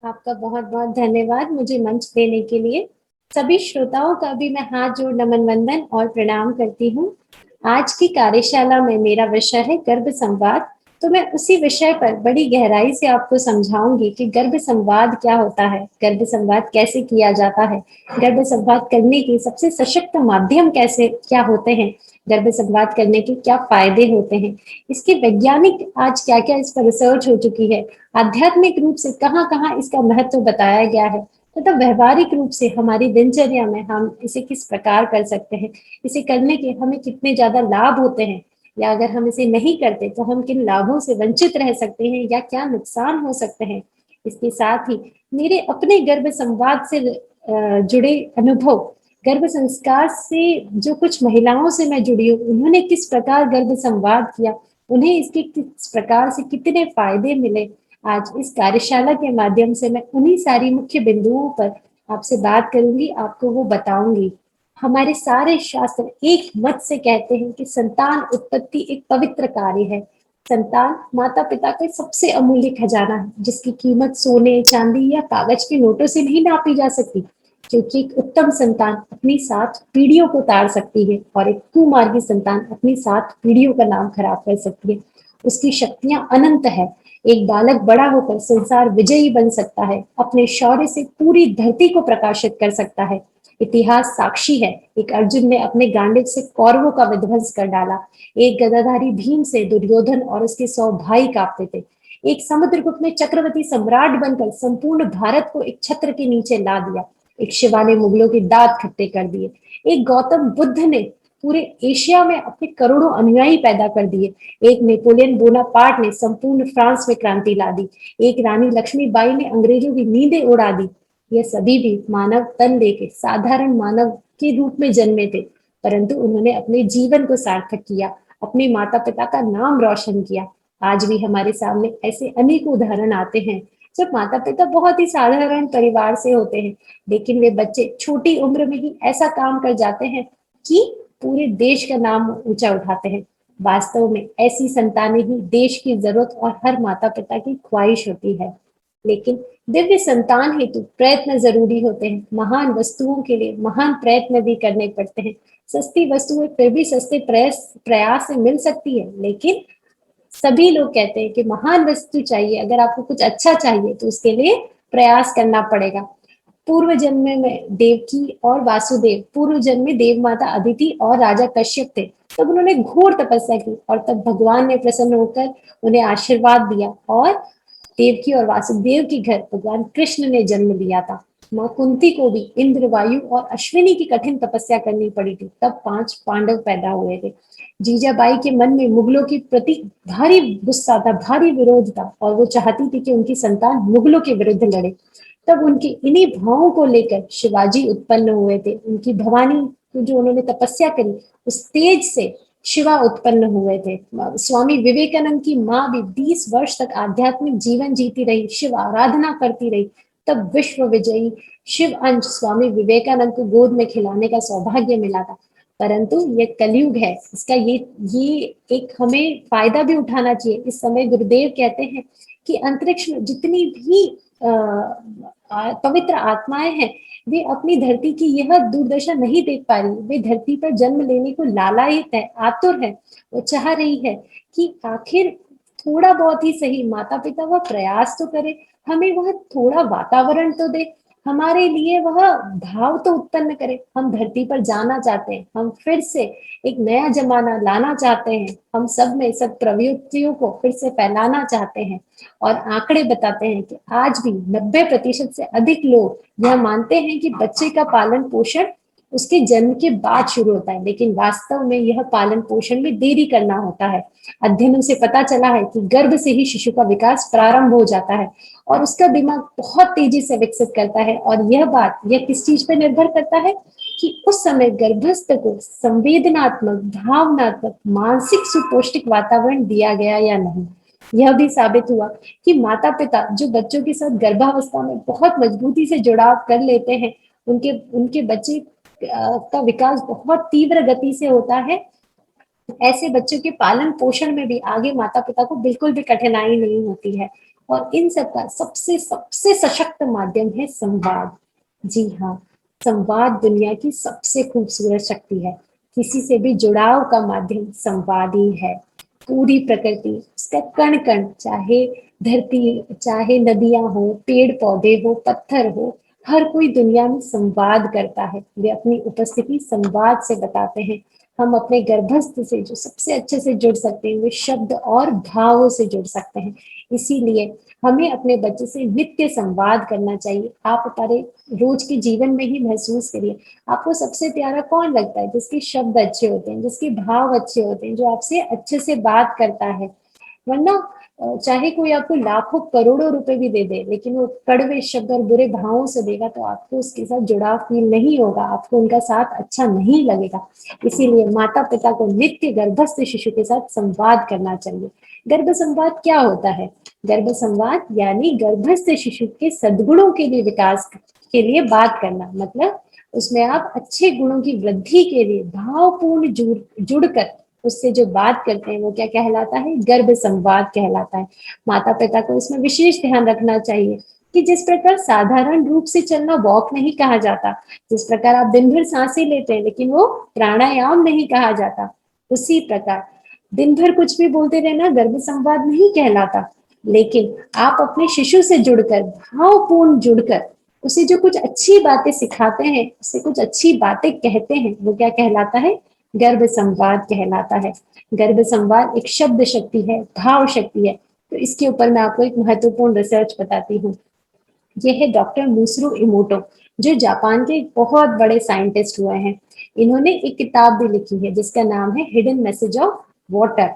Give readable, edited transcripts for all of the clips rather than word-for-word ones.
आपका बहुत बहुत धन्यवाद मुझे मंच देने के लिए। सभी श्रोताओं का भी मैं हाथ जोड़ नमन वंदन और प्रणाम करती हूँ। आज की कार्यशाला में मेरा विषय है गर्भ संवाद। तो मैं उसी विषय पर बड़ी गहराई से आपको समझाऊंगी कि गर्भ संवाद क्या होता है, गर्भ संवाद कैसे किया जाता है, गर्भ संवाद करने के सबसे सशक्त माध्यम कैसे क्या होते हैं, गर्भ संवाद करने के क्या फायदे होते हैं, इसके वैज्ञानिक आज क्या क्या इस पर रिसर्च हो चुकी है, आध्यात्मिक रूप से कहाँ कहाँ इसका महत्व बताया गया है, तथा व्यवहारिक रूप से हमारी दिनचर्या में हम इसे किस प्रकार कर सकते हैं, इसे करने के हमें कितने ज्यादा लाभ होते हैं, या अगर हम इसे नहीं करते तो हम किन लाभों से वंचित रह सकते हैं या क्या नुकसान हो सकते हैं। इसके साथ ही मेरे अपने गर्भ संवाद से जुड़े अनुभव, गर्भ संस्कार से जो कुछ महिलाओं से मैं जुड़ी हूँ, उन्होंने किस प्रकार गर्भ संवाद किया, उन्हें इसके किस प्रकार से कितने फायदे मिले, आज इस कार्यशाला के माध्यम से मैं उन्हीं सारी मुख्य बिंदुओं पर आपसे बात करूंगी, आपको वो बताऊंगी। हमारे सारे शास्त्र एक मत से कहते हैं कि संतान उत्पत्ति एक पवित्र कार्य है। संतान माता पिता का सबसे अमूल्य खजाना है, जिसकी कीमत सोने चांदी या कागज के नोटों से नहीं नापी जा सकती, क्योंकि एक उत्तम संतान अपनी 7 पीढ़ियों को तार सकती है और एक कुमार्गी संतान अपनी 7 पीढ़ियों का नाम खराब कर सकती है। उसकी शक्तियां अनंत है। एक बालक बड़ा होकर संसार विजयी बन सकता है, अपने शौर्य से पूरी धरती को प्रकाशित कर सकता है। इतिहास साक्षी है, एक अर्जुन ने अपने गांडीव से कौरवों का विध्वंस कर डाला, एक गदाधारी भीम से दुर्योधन और उसके 100 भाई कांपते थे, एक समुद्रगुप्त ने चक्रवर्ती सम्राट बनकर संपूर्ण भारत को एक छत्र के नीचे ला दिया, एक शिवा ने मुगलों के दांत खट्टे कर दिए, एक गौतम बुद्ध ने पूरे एशिया में अपने करोड़ों अनुयायी पैदा कर दिए, एक नेपोलियन बोनापार्ट ने संपूर्ण फ्रांस में क्रांति ला दी, एक रानी लक्ष्मीबाई ने अंग्रेजों की नींदें उड़ा दी। ये सभी भी मानव तन लेके साधारण मानव के रूप में जन्मे थे, परंतु उन्होंने अपने जीवन को सार्थक किया, अपने माता पिता का नाम रोशन किया। आज भी हमारे सामने ऐसे अनेक उदाहरण आते हैं जब माता पिता बहुत ही साधारण परिवार से होते हैं, लेकिन वे बच्चे छोटी उम्र में ही ऐसा काम कर जाते हैं कि पूरे देश का नाम ऊंचा उठाते हैं। वास्तव में ऐसी संतानें ही देश की जरूरत और हर माता पिता की ख्वाहिश होती है। लेकिन दिव्य संतान हेतु प्रयत्न जरूरी होते हैं, महान वस्तुओं के लिए महान प्रयत्न भी करने पड़ते हैं। सस्ती वस्तुएं फिर भी सस्ते प्रयास प्रयास से मिल सकती है, लेकिन सभी लोग कहते हैं कि महान वस्तु चाहिए, अगर आपको कुछ अच्छा चाहिए तो उसके लिए प्रयास करना पड़ेगा। पूर्व जन्म में देवकी और वासुदेव, पूर्व जन्म में देव माता अदिति और राजा कश्यप थे, तब उन्होंने घोर तपस्या की और तब भगवान ने प्रसन्न होकर उन्हें आशीर्वाद दिया और देवकी और वासुदेव के घर भगवान कृष्ण ने जन्म लिया था। माँ कुंती को भी इंद्र, वायु और अश्विनी की कठिन तपस्या करनी पड़ी थी, तब 5 पांडव पैदा हुए थे। जीजाबाई के मन में मुगलों के प्रति भारी गुस्सा था, भारी विरोध था, और वो चाहती थी कि उनकी संतान मुगलों के विरुद्ध लड़े। तब उनके इन्हीं भावों को लेकर शिवाजी उत्पन्न हुए थे। उनकी भवानी जो उन्होंने तपस्या करी, उस तेज से शिवा उत्पन्न हुए थे। स्वामी विवेकानंद की माँ भी 20 वर्ष तक आध्यात्मिक जीवन जीती रही, शिव आराधना करती रही। तब विश्व विजयी शिव अंश स्वामी विवेकानंद को गोद में खिलाने का सौभाग्य मिला था। परंतु ये कलयुग है, इसका ये एक हमें फायदा भी उठाना चाहिए। इस समय गुरुदेव कहते हैं कि अंतरिक्ष में जितनी भी पवित्र आत्माएं हैं, वे अपनी धरती की यह दुर्दशा नहीं देख पा रही, वे धरती पर जन्म लेने को लालायित है, आतुर है। वो चाह रही है कि आखिर थोड़ा बहुत ही सही माता पिता वह प्रयास तो करे, हमें वह थोड़ा वातावरण तो दे, हमारे लिए वह भाव तो उत्पन्न करे। हम धरती पर जाना चाहते हैं, हम फिर से एक नया जमाना लाना चाहते हैं, हम सब में सब प्रवृत्तियों को फिर से फैलाना चाहते हैं। और आंकड़े बताते हैं कि आज भी 90% से अधिक लोग यह मानते हैं कि बच्चे का पालन पोषण उसके जन्म के बाद शुरू होता है, लेकिन वास्तव में यह पालन पोषण में देरी करना होता है। अध्ययनों से पता चला है कि गर्भ से ही शिशु का विकास प्रारंभ हो जाता है और उसका दिमाग बहुत तेजी से विकसित करता है। और यह किस चीज पर निर्भर करता है कि उस समय गर्भस्थ को संवेदनात्मक, भावनात्मक, मानसिक सुपौष्टिक वातावरण दिया गया या नहीं। यह भी साबित हुआ कि माता पिता जो बच्चों के साथ गर्भावस्था में बहुत मजबूती से जुड़ाव कर लेते हैं, उनके उनके बच्चे का विकास बहुत तीव्र गति से होता है। ऐसे बच्चों के पालन पोषण में भी आगे माता पिता को बिल्कुल भी कठिनाई नहीं होती है। और इन सब का सबसे सबसे सशक्त माध्यम है संवाद। जी हाँ, संवाद दुनिया की सबसे खूबसूरत शक्ति है। किसी से भी जुड़ाव का माध्यम संवाद ही है। पूरी प्रकृति, उसका कण कण, चाहे धरती, चाहे नदियां हो, पेड़ पौधे हो, पत्थर हो, हर कोई दुनिया में संवाद करता है। वे अपनी उपस्थिति संवाद से बताते हैं। हम अपने गर्भस्थ से जो सबसे अच्छे से जुड़ सकते हैं, वे शब्द और भावों से जुड़ सकते हैं। इसीलिए हमें अपने बच्चे से नित्य संवाद करना चाहिए। आप हमारे रोज के जीवन में ही महसूस करिए, आपको सबसे प्यारा कौन लगता है? जिसके शब्द अच्छे होते हैं, जिसके भाव अच्छे होते हैं, जो आपसे अच्छे से बात करता है। वरना चाहे कोई आपको लाखों करोड़ों रुपए भी दे दे, लेकिन वो कड़वे शब्द और बुरे भावों से देगा तो आपको उसके साथ जुड़ाव फील नहीं होगा, आपको उनका साथ अच्छा नहीं लगेगा। इसीलिए माता पिता को नित्य गर्भस्थ शिशु के साथ संवाद करना चाहिए। गर्भ संवाद क्या होता है? गर्भ संवाद यानी गर्भस्थ शिशु के सद्गुणों के लिए विकास के लिए बात करना। मतलब उसमें आप अच्छे गुणों की वृद्धि के लिए भावपूर्ण जुड़कर उससे जो बात करते हैं वो क्या कहलाता है? गर्भ संवाद कहलाता है। माता पिता को इसमें विशेष ध्यान रखना चाहिए कि जिस प्रकार साधारण रूप से चलना वॉक नहीं कहा जाता, जिस प्रकार आप दिन भर सांसें लेते हैं लेकिन वो प्राणायाम नहीं कहा जाता, उसी प्रकार दिन भर कुछ भी बोलते रहना गर्भ संवाद नहीं कहलाता। लेकिन आप अपने शिशु से जुड़कर, भावपूर्ण जुड़कर उसे जो कुछ अच्छी बातें सिखाते हैं, उसे कुछ अच्छी बातें कहते हैं, वो क्या कहलाता है? गर्भ संवाद कहलाता है। गर्भ संवाद एक शब्द शक्ति है, भाव शक्ति है। तो इसके ऊपर मैं आपको एक महत्वपूर्ण रिसर्च बताती हूँ। ये है डॉक्टर मुसरू इमोटो, जो जापान के बहुत बड़े साइंटिस्ट हुए हैं। इन्होंने एक किताब भी लिखी है जिसका नाम है हिडन मैसेज ऑफ वाटर,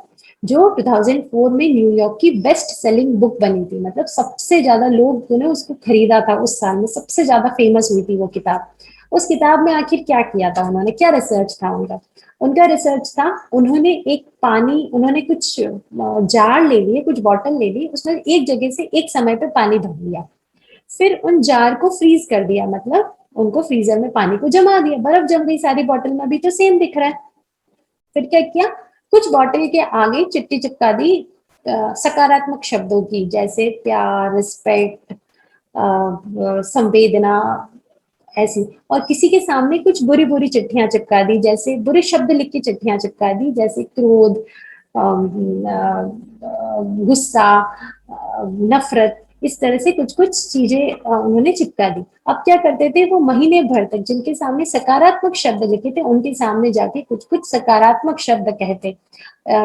जो 2004 में न्यूयॉर्क की बेस्ट सेलिंग बुक बनी थी। मतलब सबसे ज्यादा लोग ने उसको खरीदा था, उस साल में सबसे ज्यादा फेमस हुई थी वो किताब। उस किताब में आखिर क्या किया था उन्होंने, क्या रिसर्च था उनका? उनका रिसर्च था, उन्होंने कुछ जार ले लिए, कुछ बॉटल ले ली, उसमें एक जगह से एक समय पे पानी भर लिया। फिर उन जार को फ्रीज कर दिया, मतलब उनको फ्रीजर में पानी को जमा दिया, बर्फ जम गई सारी बॉटल में, अभी तो सेम दिख रहा है। फिर क्या किया, कुछ बॉटल के आगे चिट्ठी चिपका दी सकारात्मक शब्दों की, जैसे प्यार, रिस्पेक्ट, संवेदना, ऐसी। और किसी के सामने कुछ बुरी बुरी चिट्ठियां चिपका दी, जैसे बुरे शब्द लिख के चिट्ठियां चिपका दी, जैसे क्रोध, गुस्सा, नफरत, इस तरह से कुछ कुछ चीजें उन्होंने चिपका दी। अब क्या करते थे वो, महीने भर तक जिनके सामने सकारात्मक शब्द लिखे थे उनके सामने जाके कुछ कुछ सकारात्मक शब्द कहते।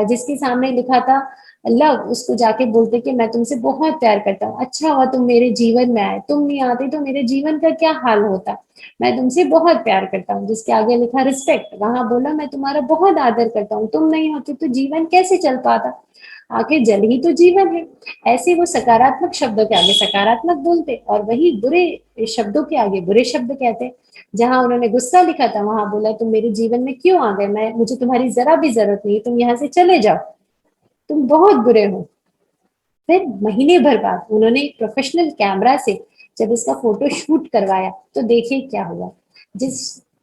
जिसके सामने लिखा था लव, उसको जाके बोलते कि मैं तुमसे बहुत प्यार करता हूँ, अच्छा हुआ तुम मेरे जीवन में आए, तुम नहीं आते तो मेरे जीवन का क्या हाल होता, मैं तुमसे बहुत प्यार करता हूँ। जिसके आगे लिखा रिस्पेक्ट, वहां बोला मैं तुम्हारा बहुत आदर करता हूँ, तुम नहीं होते तो जीवन कैसे चल पाता, आखिर जल ही तो जीवन है। ऐसे वो सकारात्मक शब्दों के आगे सकारात्मक बोलते और वही बुरे शब्दों के आगे बुरे शब्द कहते। जहां उन्होंने गुस्सा लिखा था वहां बोला तुम मेरे जीवन में क्यों आ गए, मैं मुझे तुम्हारी जरा भी जरूरत नहीं, तुम यहाँ से चले जाओ, तुम बहुत बुरे हो। फिर महीने भर बाद उन्होंने एक प्रोफेशनल कैमरा से जब इसका फोटो शूट करवाया तो देखिए क्या हुआ। जिस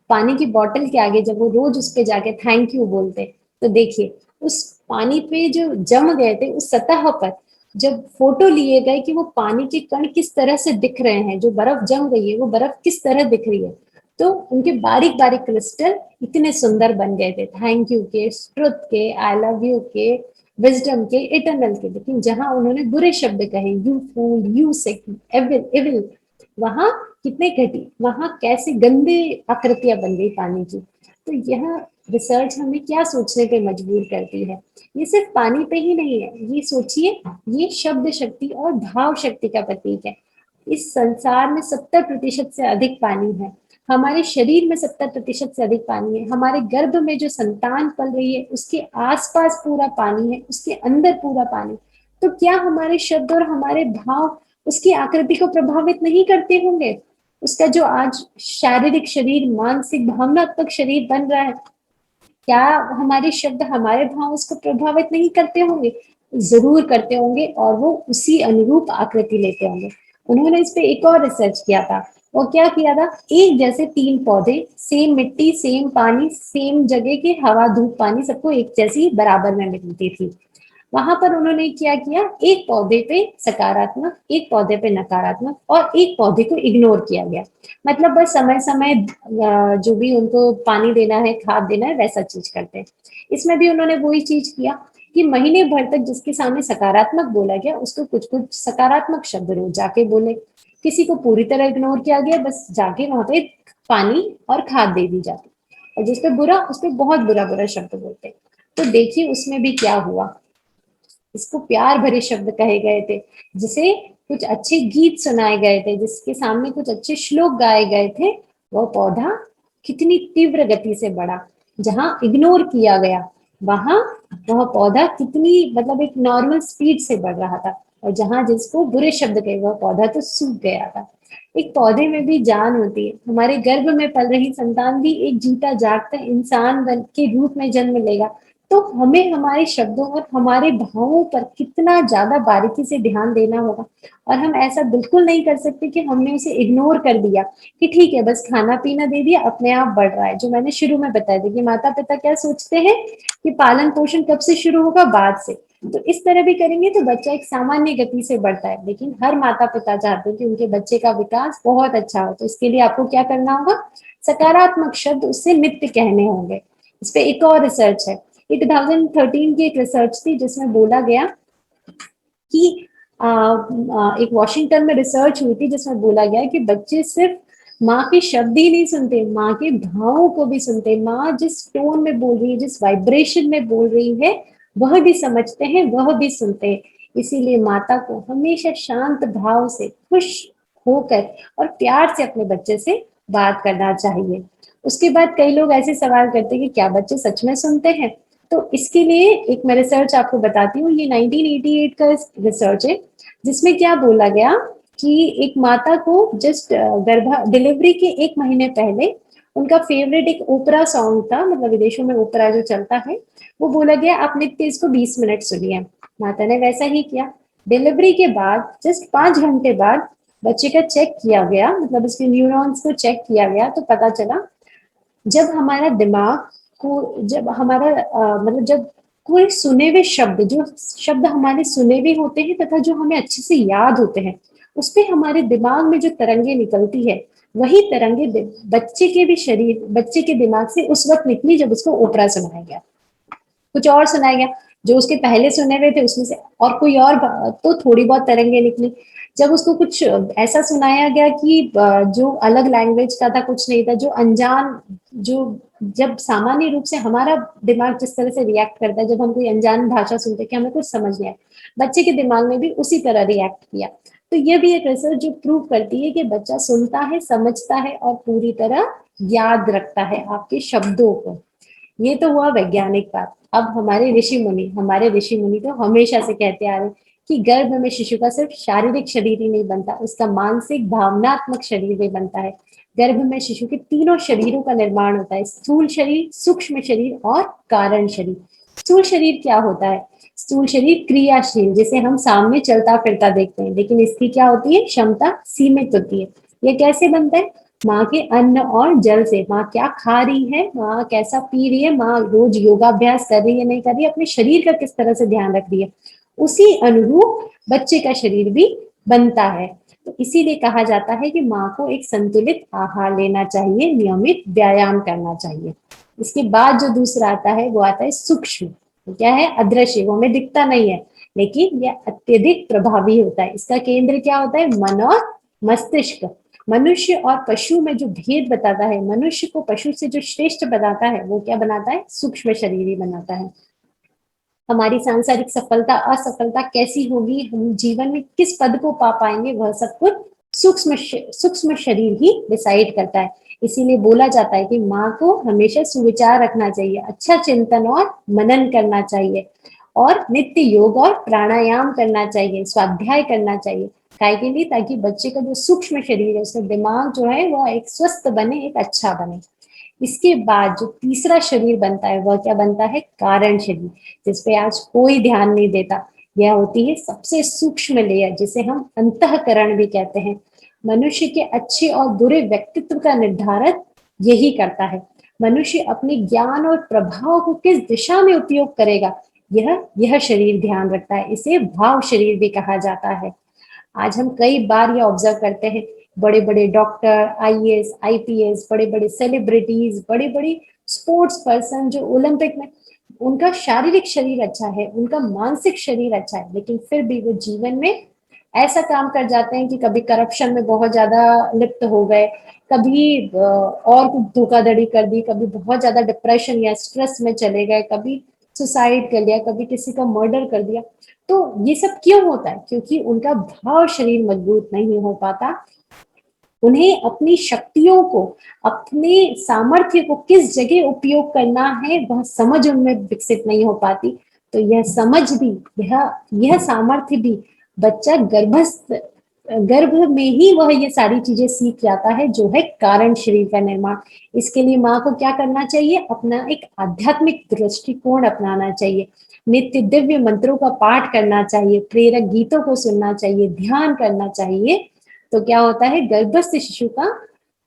पानी की बोतल के आगे जब वो रोज उस पे जाके थैंक यू बोलते, तो देखिए उस पानी पे जो जम गए थे उस सतह पर जब फोटो लिए गए कि वो पानी के कण किस तरह से दिख रहे हैं, जो बर्फ जम गई है वो बर्फ किस तरह दिख रही है, तो उनके बारीक बारीक क्रिस्टल इतने सुंदर बन गए थे, थैंक यू के, ट्रुथ के, आई लव यू के, विजडम के, इटरनल के। लेकिन जहां उन्होंने बुरे शब्द कहे, you fool, you sick, evil, evil, वहां कितने घटी, वहां कैसे गंदे आकृतियां बन गई पानी की। तो यह रिसर्च हमें क्या सोचने पे मजबूर करती है। ये सिर्फ पानी पे ही नहीं है, ये सोचिए, ये शब्द शक्ति और भाव शक्ति का प्रतीक है। इस संसार में 70% से अधिक पानी है, हमारे शरीर में 70% से अधिक पानी है, हमारे गर्भ में जो संतान पल रही है उसके आसपास पूरा पानी है, उसके अंदर पूरा पानी। तो क्या हमारे शब्द और हमारे भाव उसकी आकृति को प्रभावित नहीं करते होंगे? उसका जो आज शारीरिक शरीर, मानसिक, भावनात्मक शरीर बन रहा है, क्या हमारे शब्द, हमारे भाव उसको प्रभावित नहीं करते होंगे? जरूर करते होंगे, और वो उसी अनुरूप आकृति लेते होंगे। उन्होंने इस पे एक और रिसर्च किया था। वो क्या किया था, एक जैसे 3 पौधे, सेम मिट्टी, सेम पानी, सेम जगह के हवा, धूप, पानी सबको एक जैसी बराबर में मिलती थी। वहां पर उन्होंने क्या किया, एक पौधे पे सकारात्मक, एक पौधे पे नकारात्मक और एक पौधे को इग्नोर किया गया। मतलब बस समय समय जो भी उनको पानी देना है, खाद देना है, वैसा चीज करते हैं। इसमें भी उन्होंने वही चीज किया कि महीने भर तक जिसके सामने सकारात्मक बोला गया उसको कुछ कुछ सकारात्मक शब्द रोज जाके बोले, किसी को पूरी तरह इग्नोर किया गया, बस जाके वहां पे पानी और खाद दे दी जाती, और जिस पे बुरा उस पे बहुत बुरा बुरा शब्द बोलते। तो देखिए उसमें भी क्या हुआ, इसको प्यार भरे शब्द कहे गए थे, जिसे कुछ अच्छे गीत सुनाए गए थे, जिसके सामने कुछ अच्छे श्लोक गाए गए थे, वह पौधा कितनी तीव्र गति से बढ़ा। जहां इग्नोर किया गया वहां वह पौधा कितनी मतलब एक नॉर्मल स्पीड से बढ़ रहा था, और जहां जिसको बुरे शब्द कहे वह पौधा तो सूख गया था। एक पौधे में भी जान होती है। हमारे गर्भ में पल रही संतान भी एक जीता जागता इंसान बन के रूप में जन्म लेगा। तो हमें हमारे शब्दों और हमारे भावों पर कितना ज्यादा बारीकी से ध्यान देना होगा। और हम ऐसा बिल्कुल नहीं कर सकते कि हमने उसे इग्नोर कर दिया कि ठीक है बस खाना पीना दे दिया, अपने आप बढ़ रहा है। जो मैंने शुरू में बताया था कि माता पिता क्या सोचते हैं कि पालन पोषण कब से शुरू होगा, बाद से। तो इस तरह भी करेंगे तो बच्चा एक सामान्य गति से बढ़ता है, लेकिन हर माता पिता चाहते हैं कि उनके बच्चे का विकास बहुत अच्छा हो। तो इसके लिए आपको क्या करना होगा, सकारात्मक शब्द उससे नित्य कहने होंगे। इस पे एक और रिसर्च है, 2013 की एक रिसर्च थी जिसमें बोला गया कि एक वॉशिंगटन में रिसर्च हुई थी जिसमें बोला गया कि बच्चे सिर्फ माँ के शब्द ही नहीं सुनते, माँ के भावों को भी सुनते। माँ जिस टोन में बोल रही है, जिस वाइब्रेशन में बोल रही है, वह भी समझते हैं, वह भी सुनते हैं। इसीलिए माता को हमेशा शांत भाव से, खुश होकर और प्यार से अपने बच्चे से बात करना चाहिए। उसके बाद कई लोग ऐसे सवाल करते हैं कि क्या बच्चे सच में सुनते हैं। तो इसके लिए एक मैं रिसर्च आपको बताती हूँ। ये 1988 का रिसर्च है जिसमें क्या बोला गया कि एक माता को जस्ट गर्भा डिलीवरी के 1 महीने पहले उनका फेवरेट एक ओपरा सॉन्ग था, मतलब विदेशों में ओपरा जो चलता है, वो बोला गया आप नित्य इसको 20 मिनट सुनिए। माता ने वैसा ही किया। डिलीवरी के बाद जस्ट 5 घंटे बाद बच्चे का चेक किया गया, मतलब उसके न्यूरॉन्स को चेक किया गया, तो पता चला जब हमारा दिमाग को, जब हमारा मतलब जब कोई सुने हुए शब्द, जो शब्द हमारे सुने हुए होते हैं तथा जो हमें अच्छे से याद होते हैं, उस पे हमारे दिमाग में जो तरंगे निकलती है, वही तरंगे बच्चे के भी शरीर, बच्चे के दिमाग से उस वक्त निकली जब उसको ओपरा सुनाया गया। कुछ और सुनाया गया, जो उसके पहले सुने हुए थे उसमें से और कोई और तो थोड़ी बहुत तरंगे निकली। जब उसको कुछ ऐसा सुनाया गया कि जो अलग लैंग्वेज का था, कुछ नहीं था, जो अनजान, जो जब सामान्य रूप से हमारा दिमाग जिस तरह से रिएक्ट करता है जब हम कोई अनजान भाषा सुनते हैं कि हमें कुछ समझ नहीं आया, बच्चे के दिमाग में भी उसी तरह रिएक्ट किया। तो ये भी एक रिसर्च जो प्रूव करती है कि बच्चा सुनता है, समझता है और पूरी तरह याद रखता है आपके शब्दों को। ये तो हुआ वैज्ञानिक बात। अब हमारे ऋषि मुनि तो हमेशा से कहते आ रहे कि गर्भ में शिशु का सिर्फ शारीरिक शरीर ही नहीं बनता, उसका मानसिक भावनात्मक शरीर भी बनता है। गर्भ में शिशु के तीनों शरीरों का निर्माण होता है, स्थूल शरीर, सूक्ष्म शरीर और कारण शरीर। स्थूल शरीर क्या होता है, स्थूल शरीर क्रियाशील, जिसे हम सामने चलता फिरता देखते हैं, लेकिन इसकी क्या होती है, क्षमता सीमित होती है। ये कैसे बनता है, माँ के अन्न और जल से। माँ क्या खा रही है, माँ कैसा पी रही है, माँ रोज योगाभ्यास कर रही है नहीं कर रही है, अपने शरीर का किस तरह से ध्यान रख रही है, उसी अनुरूप बच्चे का शरीर भी बनता है। तो इसीलिए कहा जाता है कि माँ को एक संतुलित आहार लेना चाहिए, नियमित व्यायाम करना चाहिए। इसके बाद जो दूसरा आता है वो आता है सूक्ष्म। तो क्या है, अदृश्य, वो हमें दिखता नहीं है, लेकिन यह अत्यधिक प्रभावी होता है। इसका केंद्र क्या होता है, मन और मस्तिष्क। मनुष्य और पशु में जो भेद बताता है, मनुष्य को पशु से जो श्रेष्ठ बनाता है, वो क्या बनाता है, सूक्ष्म शरीर ही बनाता है। हमारी सांसारिक सफलता असफलता कैसी होगी, हम जीवन में किस पद को पा पाएंगे, वह सब कुछ सूक्ष्म शरीर ही डिसाइड करता है। इसीलिए बोला जाता है कि माँ को हमेशा सुविचार रखना चाहिए, अच्छा चिंतन और मनन करना चाहिए, और नित्य योग और प्राणायाम करना चाहिए, स्वाध्याय करना चाहिए। काय के लिए, ताकि बच्चे का जो सूक्ष्म शरीर है, उसका दिमाग जो है वह एक स्वस्थ बने, एक अच्छा बने। इसके बाद जो तीसरा शरीर बनता है वह क्या बनता है, कारण शरीर, जिसपे आज कोई ध्यान नहीं देता। यह होती है सबसे सूक्ष्म लेयर, जिसे हम अंतःकरण भी कहते हैं। मनुष्य के अच्छे और बुरे व्यक्तित्व का निर्धारण यही करता है। मनुष्य अपने ज्ञान और प्रभाव को किस दिशा में उपयोग करेगा, यह शरीर ध्यान रखता है। इसे भाव शरीर भी कहा जाता है। आज हम कई बार ये ऑब्जर्व करते हैं, बड़े बड़े डॉक्टर, आईएएस, आईपीएस, बड़े बड़े सेलिब्रिटीज, बड़े बड़े स्पोर्ट्स पर्सन जो ओलंपिक में, उनका शारीरिक शरीर अच्छा है, उनका मानसिक शरीर अच्छा है, लेकिन फिर भी वो जीवन में ऐसा काम कर जाते हैं कि कभी करप्शन में बहुत ज्यादा लिप्त हो गए, कभी और कुछ धोखाधड़ी कर दी, कभी बहुत ज्यादा डिप्रेशन या स्ट्रेस में चले गए, कभी सुसाइड कर लिया, कभी किसी का मर्डर कर दिया। तो ये सब क्यों होता है? क्योंकि उनका भाव शरीर मजबूत नहीं हो पाता। उन्हें अपनी शक्तियों को, अपने सामर्थ्य को किस जगह उपयोग करना है, वह समझ उनमें विकसित नहीं हो पाती। तो यह समझ भी, यह सामर्थ्य भी बच्चा गर्भ में ही वह ये सारी चीजें सीख जाता है, जो है कारण शरीर का निर्माण। इसके लिए माँ को क्या करना चाहिए? अपना एक आध्यात्मिक दृष्टिकोण अपनाना चाहिए, नित्य दिव्य मंत्रों का पाठ करना चाहिए, प्रेरक गीतों को सुनना चाहिए, ध्यान करना चाहिए। तो क्या होता है? गर्भस्थ शिशु का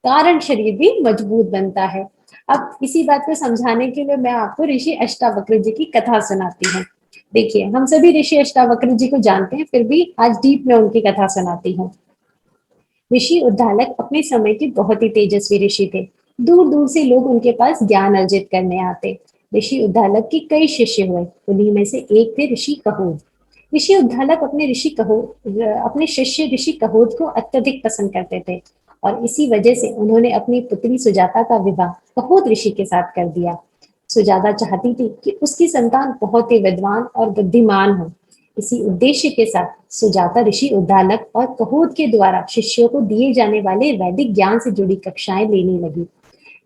कारण शरीर भी मजबूत बनता है। अब इसी बात को समझाने के लिए मैं आपको ऋषि अष्टावक्र जी की कथा सुनाती हूँ। देखिए, हम सभी ऋषि अष्टावक्र जी को जानते हैं, फिर भी आज डीप में उनकी कथा सुनाती हूँ। ऋषि उद्दालक अपने समय के बहुत ही तेजस्वी ऋषि थे। दूर दूर से लोग उनके पास ज्ञान अर्जित करने आते। ऋषि उद्दालक के कई शिष्य हुए, उन्हीं में से एक थे ऋषि कहोड। ऋषि उद्दालक अपने शिष्य ऋषि कहोड को अत्यधिक पसंद करते थे, और इसी वजह से उन्होंने अपनी पुत्री सुजाता का विवाह कहोड ऋषि के साथ कर दिया। सुजाता चाहती थी कि उसकी संतान बहुत ही विद्वान और बुद्धिमान हो। इसी उद्देश्य के साथ सुजाता ऋषि उद्दालक और कहोड के द्वारा शिष्यों को दिए जाने वाले वैदिक ज्ञान से जुड़ी कक्षाएं लेने लगी,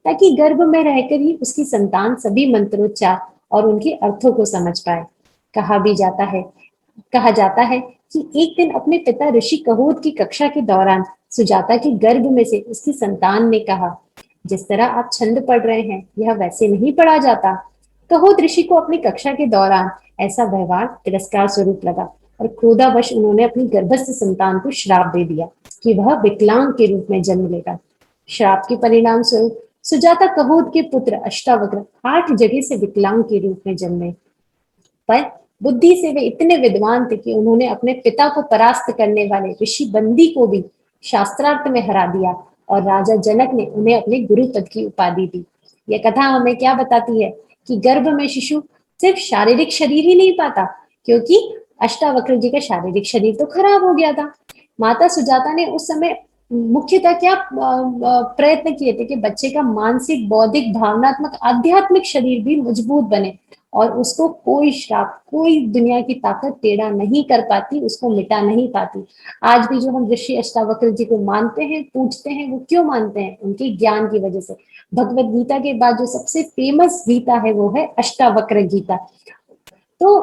ताकि गर्भ में रहकर ही उसकी संतान सभी मंत्रोच्चार और उनके अर्थों को समझ पाए। कहा जाता है कि एक दिन अपने पिता ऋषि कहोड की कक्षा के दौरान सुजाता के गर्भ में से उसकी संतान ने कहा, जिस तरह आप छंद पढ़ रहे हैं, यह वैसे नहीं पढ़ा जाता। कहोड ऋषि को अपनी कक्षा के दौरान ऐसा व्यवहार तिरस्कार स्वरूप लगा, और क्रोधावश उन्होंने अपनी गर्भस्थ संतान को श्राप दे दिया कि वह विकलांग के रूप में जन्म लेगा। श्राप के परिणाम स्वरूप सुजाता कहोड के पुत्र अष्टावक्र 8 जगह से विकलांग के रूप में जन्मे। पर बुद्धि से वे इतने विद्वान थे कि उन्होंने अपने पिता को परास्त करने वाले ऋषि बंदी को भी शास्त्रार्थ में हरा दिया, और राजा जनक ने उन्हें अपने गुरु पद की उपाधि दी। यह कथा हमें क्या बताती है? कि गर्भ में शिशु सिर्फ शारीरिक शरीर ही नहीं पाता, क्योंकि अष्टावक्र जी का शारीरिक शरीर तो खराब हो गया था। माता सुजाता ने उस समय मुख्यतः क्या प्रयत्न किए थे कि बच्चे का मानसिक, बौद्धिक, भावनात्मक, आध्यात्मिक शरीर भी मजबूत बने, और उसको कोई श्राप, कोई दुनिया की ताकत टेढ़ा नहीं कर पाती, उसको मिटा नहीं पाती। आज भी जो हम ऋषि अष्टावक्र जी को मानते हैं, पूजते हैं, वो क्यों मानते हैं? उनके ज्ञान की वजह से। भगवत गीता के बाद जो सबसे फेमस गीता है वो है अष्टावक्र गीता। तो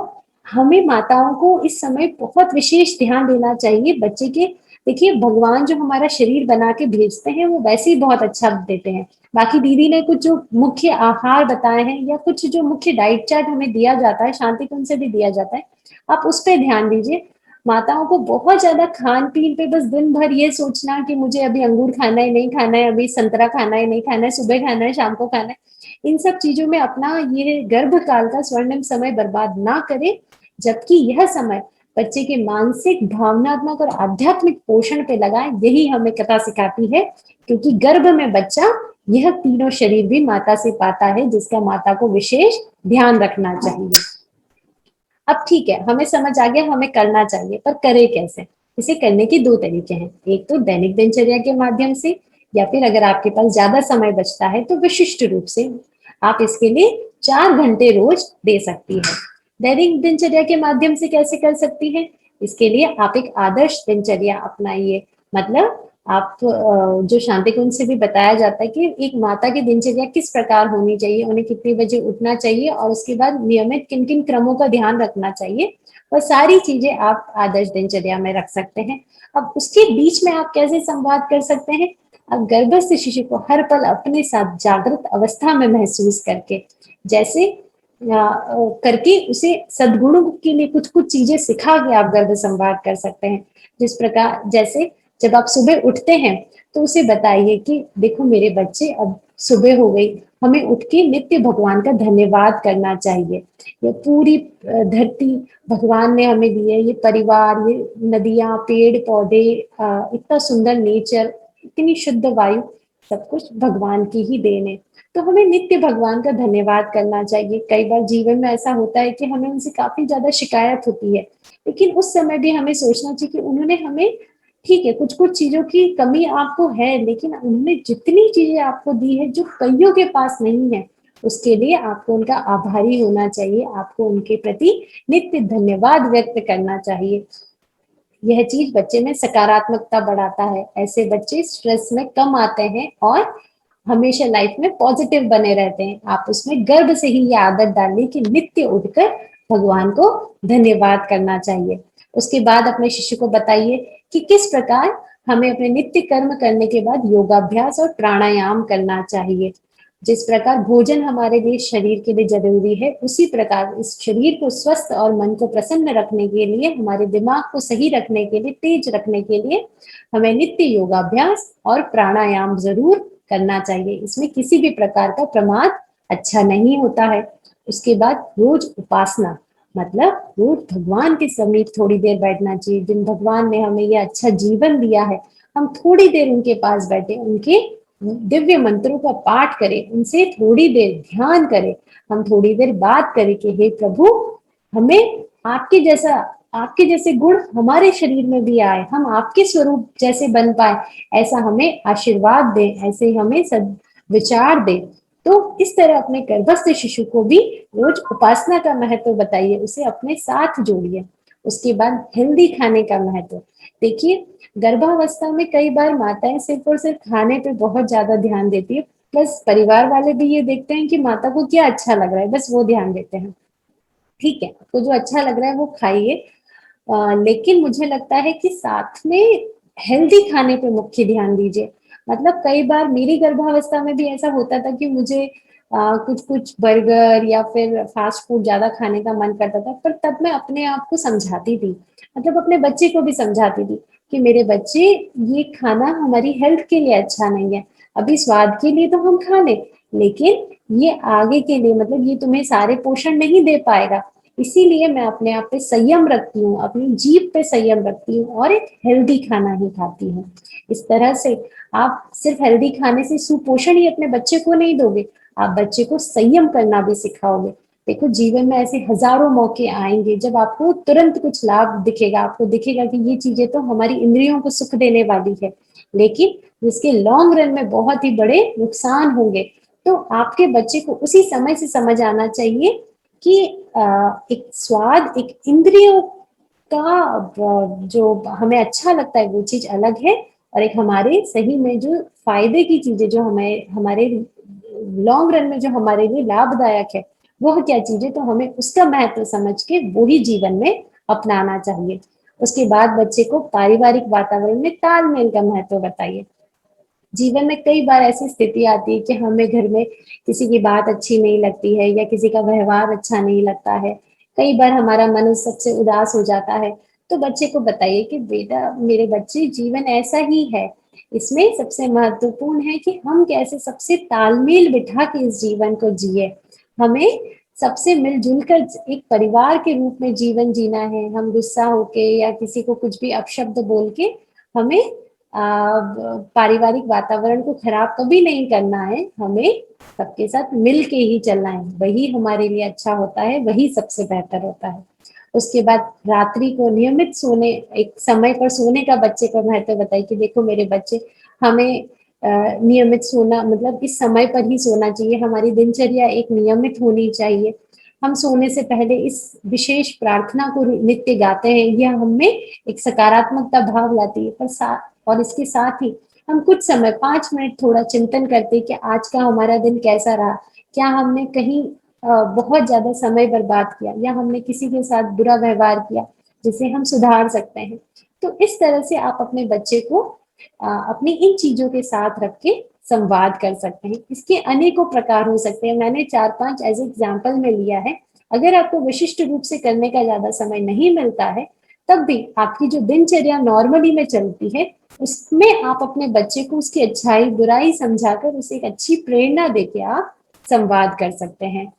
हमें माताओं को इस समय बहुत विशेष ध्यान देना चाहिए बच्चे के। देखिए, भगवान जो हमारा शरीर बना के भेजते हैं वो वैसे ही बहुत अच्छा देते हैं। बाकी दीदी ने कुछ जो मुख्य आहार बताए हैं, या कुछ जो मुख्य डाइट चार्ट हमें दिया जाता है, शांति कुंज से भी दिया जाता है, आप उस पर ध्यान दीजिए। माताओं को बहुत ज्यादा खान पीन पे बस दिन भर ये सोचना कि मुझे अभी अंगूर खाना है, नहीं खाना है, अभी संतरा खाना है, नहीं खाना है, सुबह खाना है, शाम को खाना है, इन सब चीजों में अपना ये गर्भ काल का स्वर्णिम समय बर्बाद ना करें, जबकि यह समय बच्चे के मानसिक, भावनात्मक और आध्यात्मिक पोषण पे लगाएं। यही हमें कथा सिखाती है, क्योंकि गर्भ में बच्चा यह तीनों शरीर भी माता से पाता है, जिसका माता को विशेष ध्यान रखना चाहिए। अब ठीक है, हमें समझ आ गया हमें करना चाहिए, पर करें कैसे? इसे करने के दो तरीके हैं, एक तो दैनिक दिनचर्या के माध्यम से, या फिर अगर आपके पास ज्यादा समय बचता है तो विशिष्ट रूप से आप इसके लिए 4 घंटे रोज दे सकती है। दैनिक दिनचर्या के माध्यम से कैसे कर सकती है? इसके लिए आप एक आदर्श दिनचर्या अपनाइए। मतलब आप जो शांति कुंज से भी बताया जाता है कि एक माता की दिनचर्या किस प्रकार होनी चाहिए, उन्हें कितने बजे उठना चाहिए, और उसके बाद नियमित किन किन क्रमों का ध्यान रखना चाहिए, और सारी चीजें आप आदर्श दिनचर्या में रख सकते हैं। अब उसके बीच में आप कैसे संवाद कर सकते हैं? अब गर्भस्थ शिशु को हर पल अपने साथ जागृत अवस्था में महसूस करके, जैसे करके उसे सद्गुणों के लिए कुछ कुछ चीजें सिखा के आप गर्भ संवाद कर सकते हैं। जिस प्रकार, जैसे जब आप सुबह उठते हैं तो उसे बताइए कि देखो मेरे बच्चे, अब सुबह हो गई, हमें उठ के नित्य भगवान का धन्यवाद करना चाहिए। ये पूरी धरती भगवान ने हमें दी है, ये परिवार, ये नदियां, पेड़ पौधे, इतना सुंदर नेचर, इतनी शुद्ध वायु, सब कुछ भगवान की ही देन है। तो हमें नित्य भगवान का धन्यवाद करना चाहिए। कई बार जीवन में ऐसा होता है कि हमें उनसे काफी ज्यादा शिकायत होती है, लेकिन उस समय भी हमें सोचना चाहिए कि उन्होंने हमें, ठीक है कुछ कुछ चीजों की कमी आपको है, लेकिन उन्होंने जितनी चीजें आपको दी है जो कईयों के पास नहीं है, उसके लिए आपको उनका आभारी होना चाहिए, आपको उनके प्रति नित्य धन्यवाद व्यक्त करना चाहिए। यह चीज बच्चे में सकारात्मकता बढ़ाता है। ऐसे बच्चे स्ट्रेस में कम आते हैं और हमेशा लाइफ में पॉजिटिव बने रहते हैं। आप उसमें गर्व से ही ये आदत डालिए कि नित्य उठकर भगवान को धन्यवाद करना चाहिए। उसके बाद अपने शिष्य को बताइए कि किस प्रकार हमें अपने नित्य कर्म करने के बाद योगाभ्यास और प्राणायाम करना चाहिए। जिस प्रकार भोजन हमारे लिए शरीर के लिए जरूरी है, उसी प्रकार इस शरीर को स्वस्थ और मन को प्रसन्न रखने के लिए, हमारे दिमाग को सही रखने के लिए, तेज रखने के लिए हमें नित्य योगाभ्यास और प्राणायाम जरूर करना चाहिए। इसमें किसी भी प्रकार का प्रमाद अच्छा नहीं होता है। उसके बाद रोज उपासना, मतलब रोज भगवान के समीप थोड़ी देर बैठना चाहिए। जिन भगवान ने हमें यह अच्छा जीवन दिया है, हम थोड़ी देर उनके पास बैठे, उनके दिव्य मंत्रों का पाठ करें, उनसे थोड़ी देर ध्यान करें, हम थोड़ी देर बात करें कि हे प्रभु, हमें आपके जैसे गुण हमारे शरीर में भी आए, हम आपके स्वरूप जैसे बन पाए, ऐसा हमें आशीर्वाद दे, ऐसे हमें सद विचार दे। तो इस तरह अपने गर्भस्थ शिशु को भी रोज उपासना का महत्व बताइए, उसे अपने साथ जोड़िए। उसके बाद हेल्दी खाने का महत्व देखिए। गर्भावस्था में कई बार माताएं सिर्फ और सिर्फ खाने पे बहुत ज्यादा ध्यान देती है, प्लस परिवार वाले भी ये देखते हैं कि माता को क्या अच्छा लग रहा है, बस वो ध्यान देते हैं। ठीक है, आपको जो अच्छा लग रहा है वो खाइए, लेकिन मुझे लगता है कि साथ में हेल्दी खाने पे मुख्य ध्यान दीजिए। मतलब कई बार मेरी गर्भावस्था में भी ऐसा होता था कि मुझे कुछ कुछ बर्गर या फिर फास्ट फूड ज्यादा खाने का मन करता था, पर तब मैं अपने आप को समझाती थी, मतलब अपने बच्चे को भी समझाती थी कि मेरे बच्चे, ये खाना हमारी हेल्थ के लिए अच्छा नहीं है। अभी स्वाद के लिए तो हम खा लें, लेकिन ये आगे के लिए, मतलब ये तुम्हें सारे पोषण नहीं दे पाएगा। इसीलिए मैं अपने आप पे संयम रखती हूँ, अपनी जीभ पे संयम रखती हूँ और एक हेल्दी खाना ही खाती हूँ। इस तरह से आप सिर्फ हेल्दी खाने से सुपोषण ही अपने बच्चे को नहीं दोगे, आप बच्चे को संयम करना भी सिखाओगे। देखो जीवन में ऐसे हजारों मौके आएंगे जब आपको तुरंत कुछ लाभ दिखेगा, आपको दिखेगा कि ये चीजें तो हमारी इंद्रियों को सुख देने वाली है, लेकिन जिसके लॉन्ग रन में बहुत ही बड़े नुकसान होंगे। तो आपके बच्चे को उसी समय से समझ आना चाहिए कि एक स्वाद, एक इंद्रियों का जो हमें अच्छा लगता है वो चीज अलग है, और एक हमारे सही में जो फायदे की चीजें, जो हमें हमारे लॉन्ग रन में जो हमारे लिए लाभदायक है, वह क्या चीजें, तो हमें उसका महत्व समझ के वो ही जीवन में अपनाना चाहिए। उसके बाद बच्चे को पारिवारिक वातावरण में तालमेल का महत्व बताइए। जीवन में कई बार ऐसी स्थिति आती है कि हमें घर में किसी की बात अच्छी नहीं लगती है या किसी का व्यवहार अच्छा नहीं लगता है, कई बार हमारा मन सबसे उदास हो जाता है। तो बच्चे को बताइए कि बेटा, मेरे बच्चे, जीवन ऐसा ही है, इसमें सबसे महत्वपूर्ण है कि हम कैसे सबसे तालमेल बिठा के इस जीवन को जिए। हमें सबसे मिलजुल कर एक परिवार के रूप में जीवन जीना है। हम गुस्सा होके या किसी को कुछ भी अपशब्द बोल के हमें पारिवारिक वातावरण को खराब कभी नहीं करना है, हमें सबके साथ मिल के ही चलना है, वही हमारे लिए अच्छा होता है, वही सबसे बेहतर होता है। उसके बाद रात्रि को नियमित सोने, एक समय पर सोने का बच्चे का महत्व बताइए कि देखो मेरे बच्चे, हमें नियमित सोना, मतलब इस समय पर ही सोना चाहिए, हमारी दिनचर्या एक नियमित होनी चाहिए। हम सोने से पहले इस विशेष प्रार्थना को नित्य गाते हैं, यह हमें एक सकारात्मकता भाव लाती है। पर साथ, और इसके साथ ही हम कुछ समय 5 मिनट थोड़ा चिंतन करते हैं कि आज का हमारा दिन कैसा रहा, क्या हमने कहीं बहुत ज्यादा समय बर्बाद किया या हमने किसी के साथ बुरा व्यवहार किया जिसे हम सुधार सकते हैं। तो इस तरह से आप अपने बच्चे को अपनी इन चीजों के साथ रख के संवाद कर सकते हैं। इसके अनेकों प्रकार हो सकते हैं, मैंने 4-5 एज एग्जाम्पल में लिया है। अगर आपको विशिष्ट रूप से करने का ज्यादा समय नहीं मिलता है, तब भी आपकी जो दिनचर्या नॉर्मली में चलती है, उसमें आप अपने बच्चे को उसकी अच्छाई बुराई समझाकर उसे एक अच्छी प्रेरणा देके आप संवाद कर सकते हैं।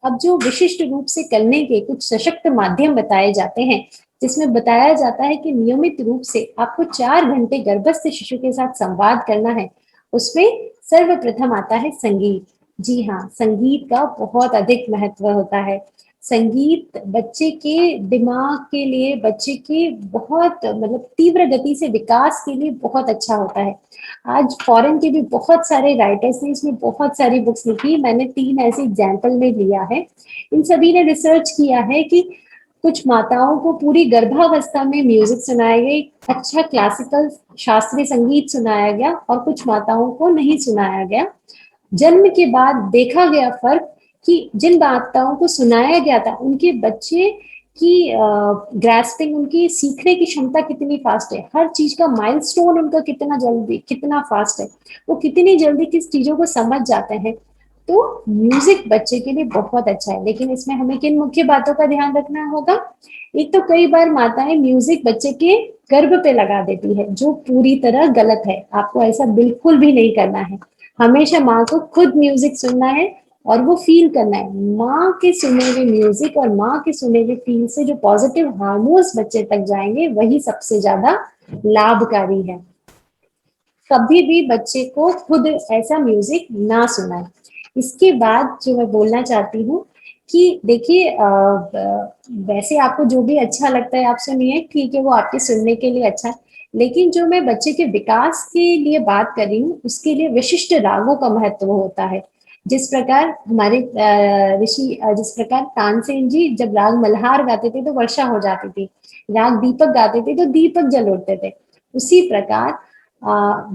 अब जो विशिष्ट रूप से करने के कुछ सशक्त माध्यम बताए जाते हैं, जिसमें बताया जाता है कि नियमित रूप से आपको 4 घंटे गर्भस्थ शिशु के साथ संवाद करना है। उसमें सर्वप्रथम आता है संगीत। जी हाँ, संगीत का बहुत अधिक महत्व होता है। संगीत बच्चे के दिमाग के लिए, बच्चे के बहुत मतलब तीव्र गति से विकास के लिए बहुत अच्छा होता है। आज फॉरेन के भी बहुत सारे राइटर्स ने इसमें बहुत सारी बुक्स लिखी, मैंने 3 ऐसे एग्जाम्पल में लिया है। इन सभी ने रिसर्च किया है कि कुछ माताओं को पूरी गर्भावस्था में म्यूजिक सुनाया गया, अच्छा क्लासिकल शास्त्रीय संगीत सुनाया गया, और कुछ माताओं को नहीं सुनाया गया। जन्म के बाद देखा गया फर्क कि जिन माताओं को सुनाया गया था उनके बच्चे की ग्रास्पिंग, उनकी सीखने की क्षमता कितनी फास्ट है, हर चीज का माइलस्टोन उनका कितना जल्दी कितना फास्ट है, वो कितनी जल्दी किस चीजों को समझ जाते हैं। तो म्यूजिक बच्चे के लिए बहुत अच्छा है, लेकिन इसमें हमें किन मुख्य बातों का ध्यान रखना होगा। एक तो कई बार माताएं म्यूजिक बच्चे के गर्भ पे लगा देती है, जो पूरी तरह गलत है। आपको ऐसा बिल्कुल भी नहीं करना है। हमेशा माँ को खुद म्यूजिक सुनना है और वो फील करना है। माँ के सुने हुए म्यूजिक और माँ के सुने हुए फील से जो पॉजिटिव हार्मोन्स बच्चे तक जाएंगे, वही सबसे ज्यादा लाभकारी है। कभी भी बच्चे को खुद ऐसा म्यूजिक ना सुनाए। इसके बाद जो मैं बोलना चाहती हूँ कि देखिए, वैसे आपको जो भी अच्छा लगता है आप सुनिए, ठीक है, वो आपके सुनने के लिए अच्छा है। लेकिन जो मैं बच्चे के विकास के लिए बात कर रही हूँ, उसके लिए विशिष्ट रागों का महत्व होता है। जिस प्रकार हमारे ऋषि, जिस प्रकार तानसेन जी जब राग मल्हार गाते थे तो वर्षा हो जाती थी, राग दीपक गाते थे तो दीपक जल उठते थे। उसी प्रकार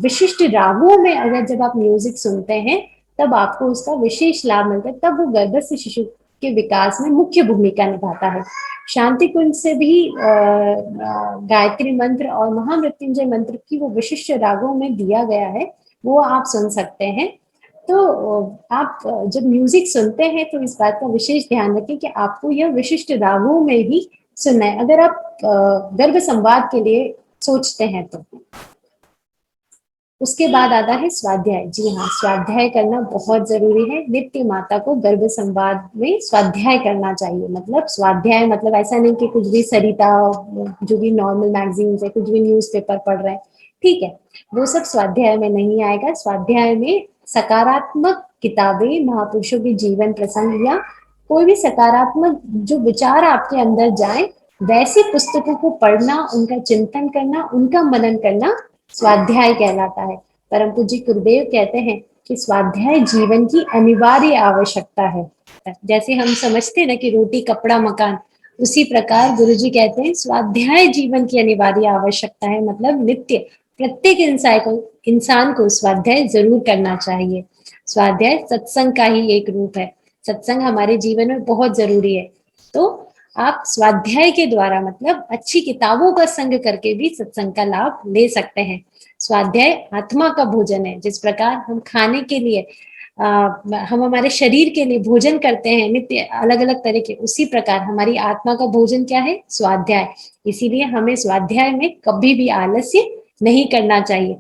विशिष्ट रागों में अगर जब आप म्यूजिक सुनते हैं, तब आपको उसका विशेष लाभ मिलता है, तब वो गर्भस्थ शिशु के विकास में मुख्य भूमिका निभाता है। शांति कुंज से भी गायत्री मंत्र और महामृत्युंजय मंत्र की वो विशिष्ट रागों में दिया गया है, वो आप सुन सकते हैं। तो आप जब म्यूजिक सुनते हैं तो इस बात का विशेष ध्यान रखें कि आपको यह विशिष्ट रागों में ही सुनना है, अगर आप गर्भ संवाद के लिए सोचते हैं तो। उसके बाद आता है स्वाध्याय। जी हाँ, स्वाध्याय करना बहुत जरूरी है। नित्य माता को गर्भ संवाद में स्वाध्याय करना चाहिए। मतलब स्वाध्याय मतलब ऐसा नहीं कि कुछ भी सरिता, जो भी नॉर्मल मैगजीन है, कुछ भी न्यूज़पेपर पढ़ रहे हैं, ठीक है, वो सब स्वाध्याय में नहीं आएगा। स्वाध्याय में सकारात्मक किताबें, महापुरुषों के जीवन प्रसंग, या कोई भी सकारात्मक जो विचार आपके अंदर जाए, वैसी पुस्तकों को पढ़ना, उनका चिंतन करना, उनका मनन करना स्वाध्याय कहलाता है। परम पूज्य गुरुदेव कहते हैं कि स्वाध्याय जीवन की अनिवार्य आवश्यकता है। जैसे हम समझते हैं ना कि रोटी कपड़ा मकान, उसी प्रकार गुरुजी कहते हैं स्वाध्याय जीवन की अनिवार्य आवश्यकता है। मतलब नित्य प्रत्येक इंसान को स्वाध्याय जरूर करना चाहिए। स्वाध्याय सत्संग का ही एक रूप है। सत्संग हमारे जीवन में बहुत जरूरी है। तो आप स्वाध्याय के द्वारा, मतलब अच्छी किताबों का संग करके भी सत्संग का लाभ ले सकते हैं। स्वाध्याय आत्मा का भोजन है। जिस प्रकार हम खाने के लिए हम हमारे शरीर के लिए भोजन करते हैं नित्य अलग अलग तरह के, उसी प्रकार हमारी आत्मा का भोजन क्या है? स्वाध्याय। इसीलिए हमें स्वाध्याय में कभी भी आलस्य नहीं करना चाहिए।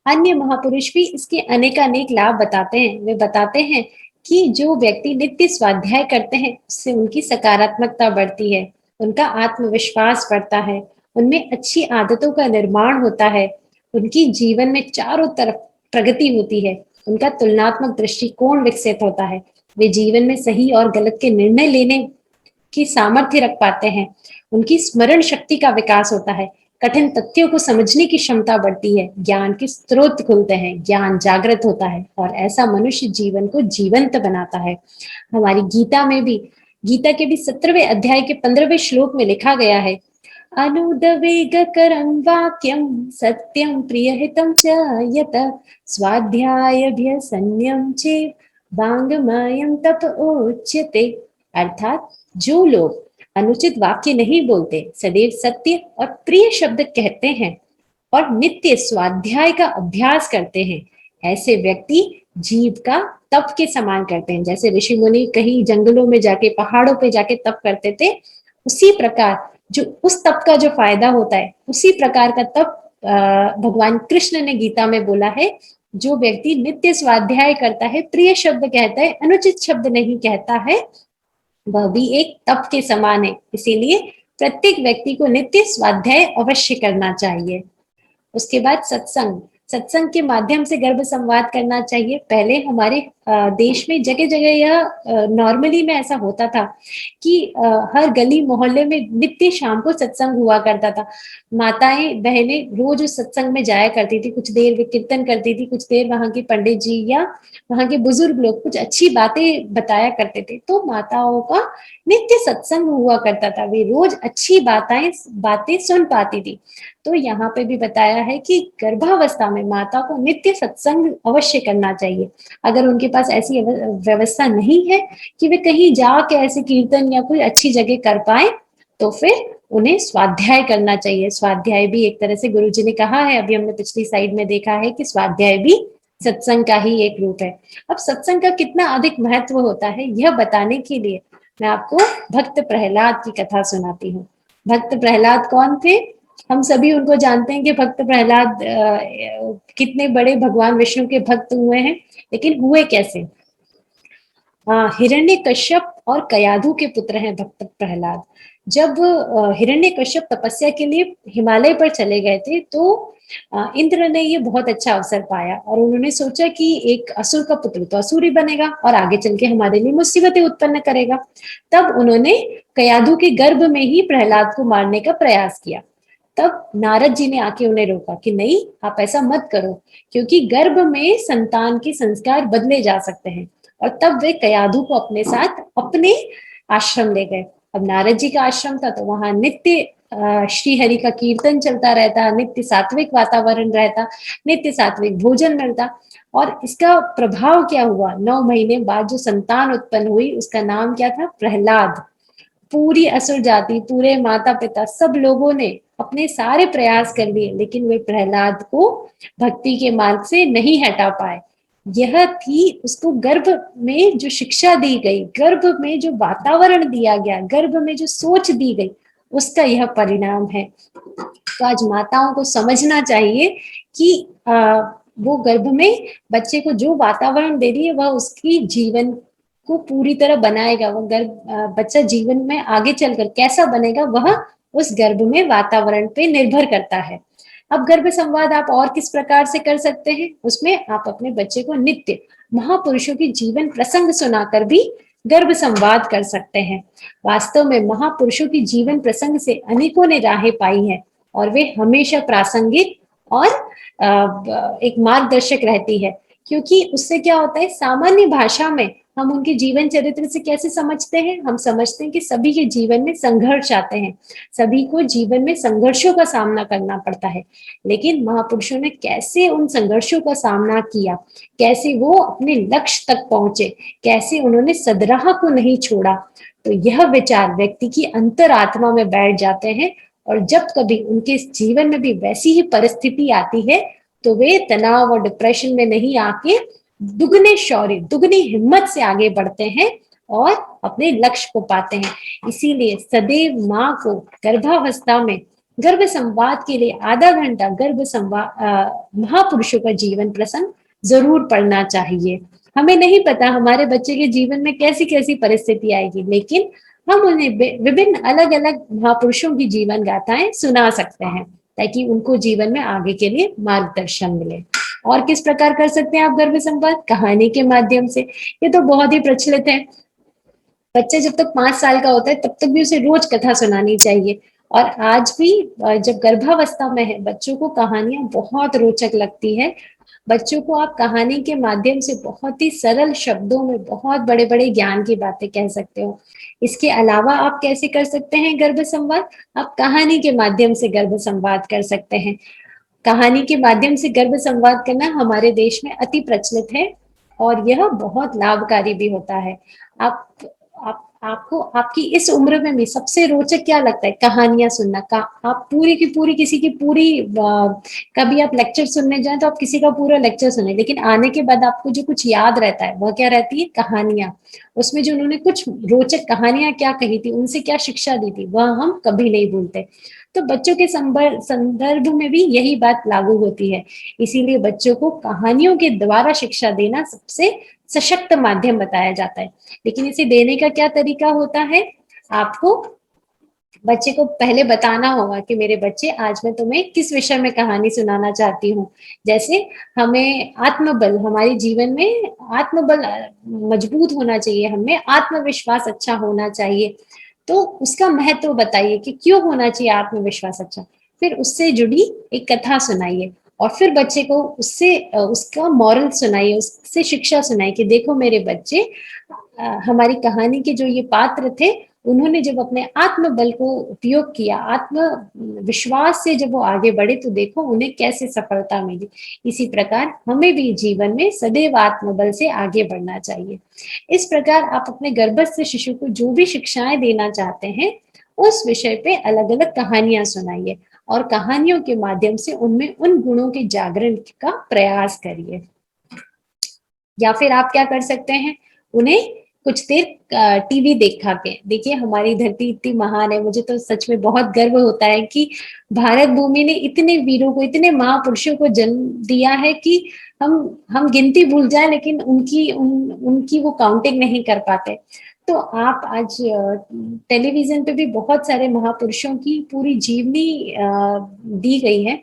अन्य महापुरुष भी इसके अनेकानेक लाभ बताते हैं। वे बताते हैं कि जो व्यक्ति नित्य स्वाध्याय करते हैं, उससे उनकी सकारात्मकता बढ़ती है, उनका आत्मविश्वास बढ़ता है, उनमें अच्छी आदतों का निर्माण होता है, उनकी जीवन में चारों तरफ प्रगति होती है, उनका तुलनात्मक दृष्टिकोण विकसित होता है, वे जीवन में सही और गलत के निर्णय लेने की सामर्थ्य रख पाते हैं, उनकी स्मरण शक्ति का विकास होता है, कठिन तथ्यों को समझने की क्षमता बढ़ती है, ज्ञान के स्रोत खुलते हैं, ज्ञान जागृत होता है, और ऐसा मनुष्य जीवन को जीवंत बनाता है। हमारी गीता में भी, गीता के भी 17वें अध्याय के 15वें श्लोक में लिखा गया है, अनुदवेगकरं वाक्यं सत्यं प्रियहितं च यत स्वाध्यायाभ्यसन्यं चेत् वाङ्मयं तप उच्यते। अर्थात जो लोग अनुचित वाक्य नहीं बोलते, सदैव सत्य और प्रिय शब्द कहते हैं और नित्य स्वाध्याय का अभ्यास करते हैं, ऐसे व्यक्ति जीव का तप के समान करते हैं। जैसे ऋषि मुनि कहीं जंगलों में जाके, पहाड़ों पे जाके तप करते थे, उसी प्रकार जो उस तप का जो फायदा होता है, उसी प्रकार का तप भगवान कृष्ण ने गीता में बोला है जो व्यक्ति नित्य स्वाध्याय करता है, प्रिय शब्द कहता है, अनुचित शब्द नहीं कहता है, वह भी एक तप के समान है। इसीलिए प्रत्येक व्यक्ति को नित्य स्वाध्याय अवश्य करना चाहिए। उसके बाद सत्संग, सत्संग के माध्यम से गर्भ संवाद करना चाहिए। पहले हमारे देश में जगह जगह यह नॉर्मली में ऐसा होता था कि हर गली मोहल्ले में नित्य शाम को सत्संग हुआ करता था। माताएं बहनें रोज उस सत्संग में जाया करती थी, कुछ देर वे कीर्तन करती थी, कुछ देर वहां के पंडित जी या वहां के बुजुर्ग लोग कुछ अच्छी बातें बताया करते थे। तो माताओं का नित्य सत्संग हुआ करता था, वे रोज अच्छी बातें सुन पाती थी। तो यहाँ पे भी बताया है कि गर्भावस्था में माता को नित्य सत्संग अवश्य करना चाहिए। अगर उनके पास ऐसी व्यवस्था नहीं है कि वे कहीं जाके ऐसे कीर्तन या कोई अच्छी जगह कर पाए, तो फिर उन्हें स्वाध्याय करना चाहिए। स्वाध्याय भी एक तरह से गुरुजी ने कहा है, अभी हमने पिछली साइड में देखा है कि स्वाध्याय भी सत्संग का ही एक रूप है। अब सत्संग का कितना अधिक महत्व होता है यह बताने के लिए मैं आपको भक्त प्रहलाद की कथा सुनाती हूँ। भक्त प्रहलाद कौन थे? हम सभी उनको जानते हैं कि भक्त प्रहलाद कितने बड़े भगवान विष्णु के भक्त हुए हैं, लेकिन हुए कैसे? हिरण्यकश्यप और कयाधु के पुत्र हैं भक्त प्रहलाद। जब हिरण्यकश्यप तपस्या के लिए हिमालय पर चले गए थे, तो इंद्र ने ये बहुत अच्छा अवसर पाया और उन्होंने सोचा कि एक असुर का पुत्र तो असुर ही बनेगा और आगे चल के हमारे लिए मुसीबतें उत्पन्न करेगा। तब उन्होंने कयाधु के गर्भ में ही प्रहलाद को मारने का प्रयास किया। तब नारद जी ने आके उन्हें रोका कि नहीं, आप ऐसा मत करो, क्योंकि गर्भ में संतान के संस्कार बदले जा सकते हैं। और तब वे कयाधु को अपने साथ अपने आश्रम ले गए। अब नारद जी का आश्रम था, तो वहां नित्य श्री हरि का कीर्तन चलता रहता, नित्य सात्विक वातावरण रहता, नित्य सात्विक भोजन मिलता। और इसका प्रभाव क्या हुआ? 9 महीने बाद जो संतान उत्पन्न हुई उसका नाम क्या था? प्रहलाद। पूरी असुर जाति, पूरे माता पिता, सब लोगों ने अपने सारे प्रयास कर लिए, लेकिन वे प्रहलाद को भक्ति के मार्ग से नहीं हटा पाए। यह थी उसको गर्भ में जो शिक्षा दी गई, गर्भ में जो वातावरण दिया गया, गर्भ में जो सोच दी गई, उसका यह परिणाम है। तो आज माताओं को समझना चाहिए कि वो गर्भ में बच्चे को जो वातावरण दे रही है वह उसकी जीवन को पूरी तरह बनाएगा। वो गर्भ बच्चा जीवन में आगे चलकर कैसा बनेगा वह उस गर्भ में वातावरण पे निर्भर करता है। अब गर्भ संवाद आप और किस प्रकार से कर सकते हैं? उसमें आप अपने बच्चे को नित्य महापुरुषों की जीवन प्रसंग सुनाकर भी गर्भ संवाद कर सकते हैं। वास्तव में महापुरुषों की जीवन प्रसंग से अनेकों ने राहें पाई हैं और वे हमेशा प्रासंगिक और एक मार्गदर्शक रहती है, क्योंकि उससे क्या होता है, सामान्य भाषा में हम उनके जीवन चरित्र से कैसे समझते हैं? हम समझते हैं कि सभी के जीवन में संघर्ष आते हैं, सभी को जीवन में संघर्षों का सामना करना पड़ता है, लेकिन महापुरुषों ने कैसे उन संघर्षों का सामना किया, कैसे वो अपने लक्ष्य तक पहुंचे, कैसे उन्होंने सदराह को नहीं छोड़ा। तो यह विचार व्यक्ति की अंतरात्मा में बैठ जाते हैं और जब कभी उनके जीवन में भी वैसी ही परिस्थिति आती है तो वे तनाव और डिप्रेशन में नहीं आके दुगने शौर्य, दुगनी हिम्मत से आगे बढ़ते हैं और अपने लक्ष्य को पाते हैं। इसीलिए सदैव माँ को गर्भावस्था में गर्भ संवाद के लिए आधा घंटा गर्भ संवाद महापुरुषों का जीवन प्रसंग जरूर पढ़ना चाहिए। हमें नहीं पता हमारे बच्चे के जीवन में कैसी कैसी परिस्थिति आएगी, लेकिन हम उन्हें विभिन्न अलग अलग महापुरुषों की जीवन गाथाएं सुना सकते हैं ताकि उनको जीवन में आगे के लिए मार्गदर्शन मिले। और किस प्रकार कर सकते हैं आप गर्भ संवाद? कहानी के माध्यम से। ये तो बहुत ही प्रचलित है। बच्चा जब तक 5 साल का होता है तब तक भी उसे रोज कथा सुनानी चाहिए। और आज भी जब गर्भावस्था में है, बच्चों को कहानियां बहुत रोचक लगती है। बच्चों को आप कहानी के माध्यम से बहुत ही सरल शब्दों में बहुत बड़े बड़े ज्ञान की बातें कह सकते हो। इसके अलावा आप कैसे कर सकते हैं गर्भ संवाद? आप कहानी के माध्यम से गर्भ संवाद कर सकते हैं। कहानी के माध्यम से गर्भ संवाद करना हमारे देश में अति प्रचलित है और यह बहुत लाभकारी भी होता है। आप आपको आपकी इस उम्र में भी सबसे रोचक क्या लगता है? कहानियां सुनना का। आप पूरी की पूरी किसी की पूरी कभी आप लेक्चर सुनने जाएं तो आप किसी का पूरा लेक्चर सुने, लेकिन आने के बाद आपको जो कुछ याद रहता है वह क्या रहती है? कहानियां। उसमें जो उन्होंने कुछ रोचक कहानियां क्या कही थी, उनसे क्या शिक्षा दी थी, वह हम कभी नहीं भूलते। तो बच्चों के संदर्भ में भी यही बात लागू होती है। इसीलिए बच्चों को कहानियों के द्वारा शिक्षा देना सबसे सशक्त माध्यम बताया जाता है। लेकिन इसे देने का क्या तरीका होता है, आपको बच्चे को पहले बताना होगा कि मेरे बच्चे, आज मैं तुम्हें किस विषय में कहानी सुनाना चाहती हूँ। जैसे हमें आत्मबल, हमारे जीवन में आत्मबल मजबूत होना चाहिए, हमें आत्मविश्वास अच्छा होना चाहिए। तो उसका महत्व बताइए कि क्यों होना चाहिए आत्मविश्वास अच्छा। फिर उससे जुड़ी एक कथा सुनाइए और फिर बच्चे को उससे उसका मॉरल सुनाइए, उससे शिक्षा सुनाइए कि देखो मेरे बच्चे, हमारी कहानी के जो ये पात्र थे, उन्होंने जब अपने आत्मबल को उपयोग किया, आत्मविश्वास से जब वो आगे बढ़े, तो देखो उन्हें कैसे सफलता मिली। इसी प्रकार हमें भी जीवन में सदैव आत्मबल से आगे बढ़ना चाहिए। इस प्रकार आप अपने गर्भस्थ शिशु को जो भी शिक्षाएं देना चाहते हैं, उस विषय पे अलग अलग कहानियां सुनाइए और कहानियों के माध्यम से उनमें उन गुणों के जागरण का प्रयास करिए। या फिर आप क्या कर सकते हैं, उन्हें कुछ देर टीवी देखा के देखिए, हमारी धरती इतनी महान है। मुझे तो सच में बहुत गर्व होता है कि भारत भूमि ने इतने वीरों को, इतने महापुरुषों को जन्म दिया है कि हम गिनती भूल जाए, लेकिन उनकी वो काउंटिंग नहीं कर पाते। तो आप आज टेलीविजन पे भी बहुत सारे महापुरुषों की पूरी जीवनी दी गई है।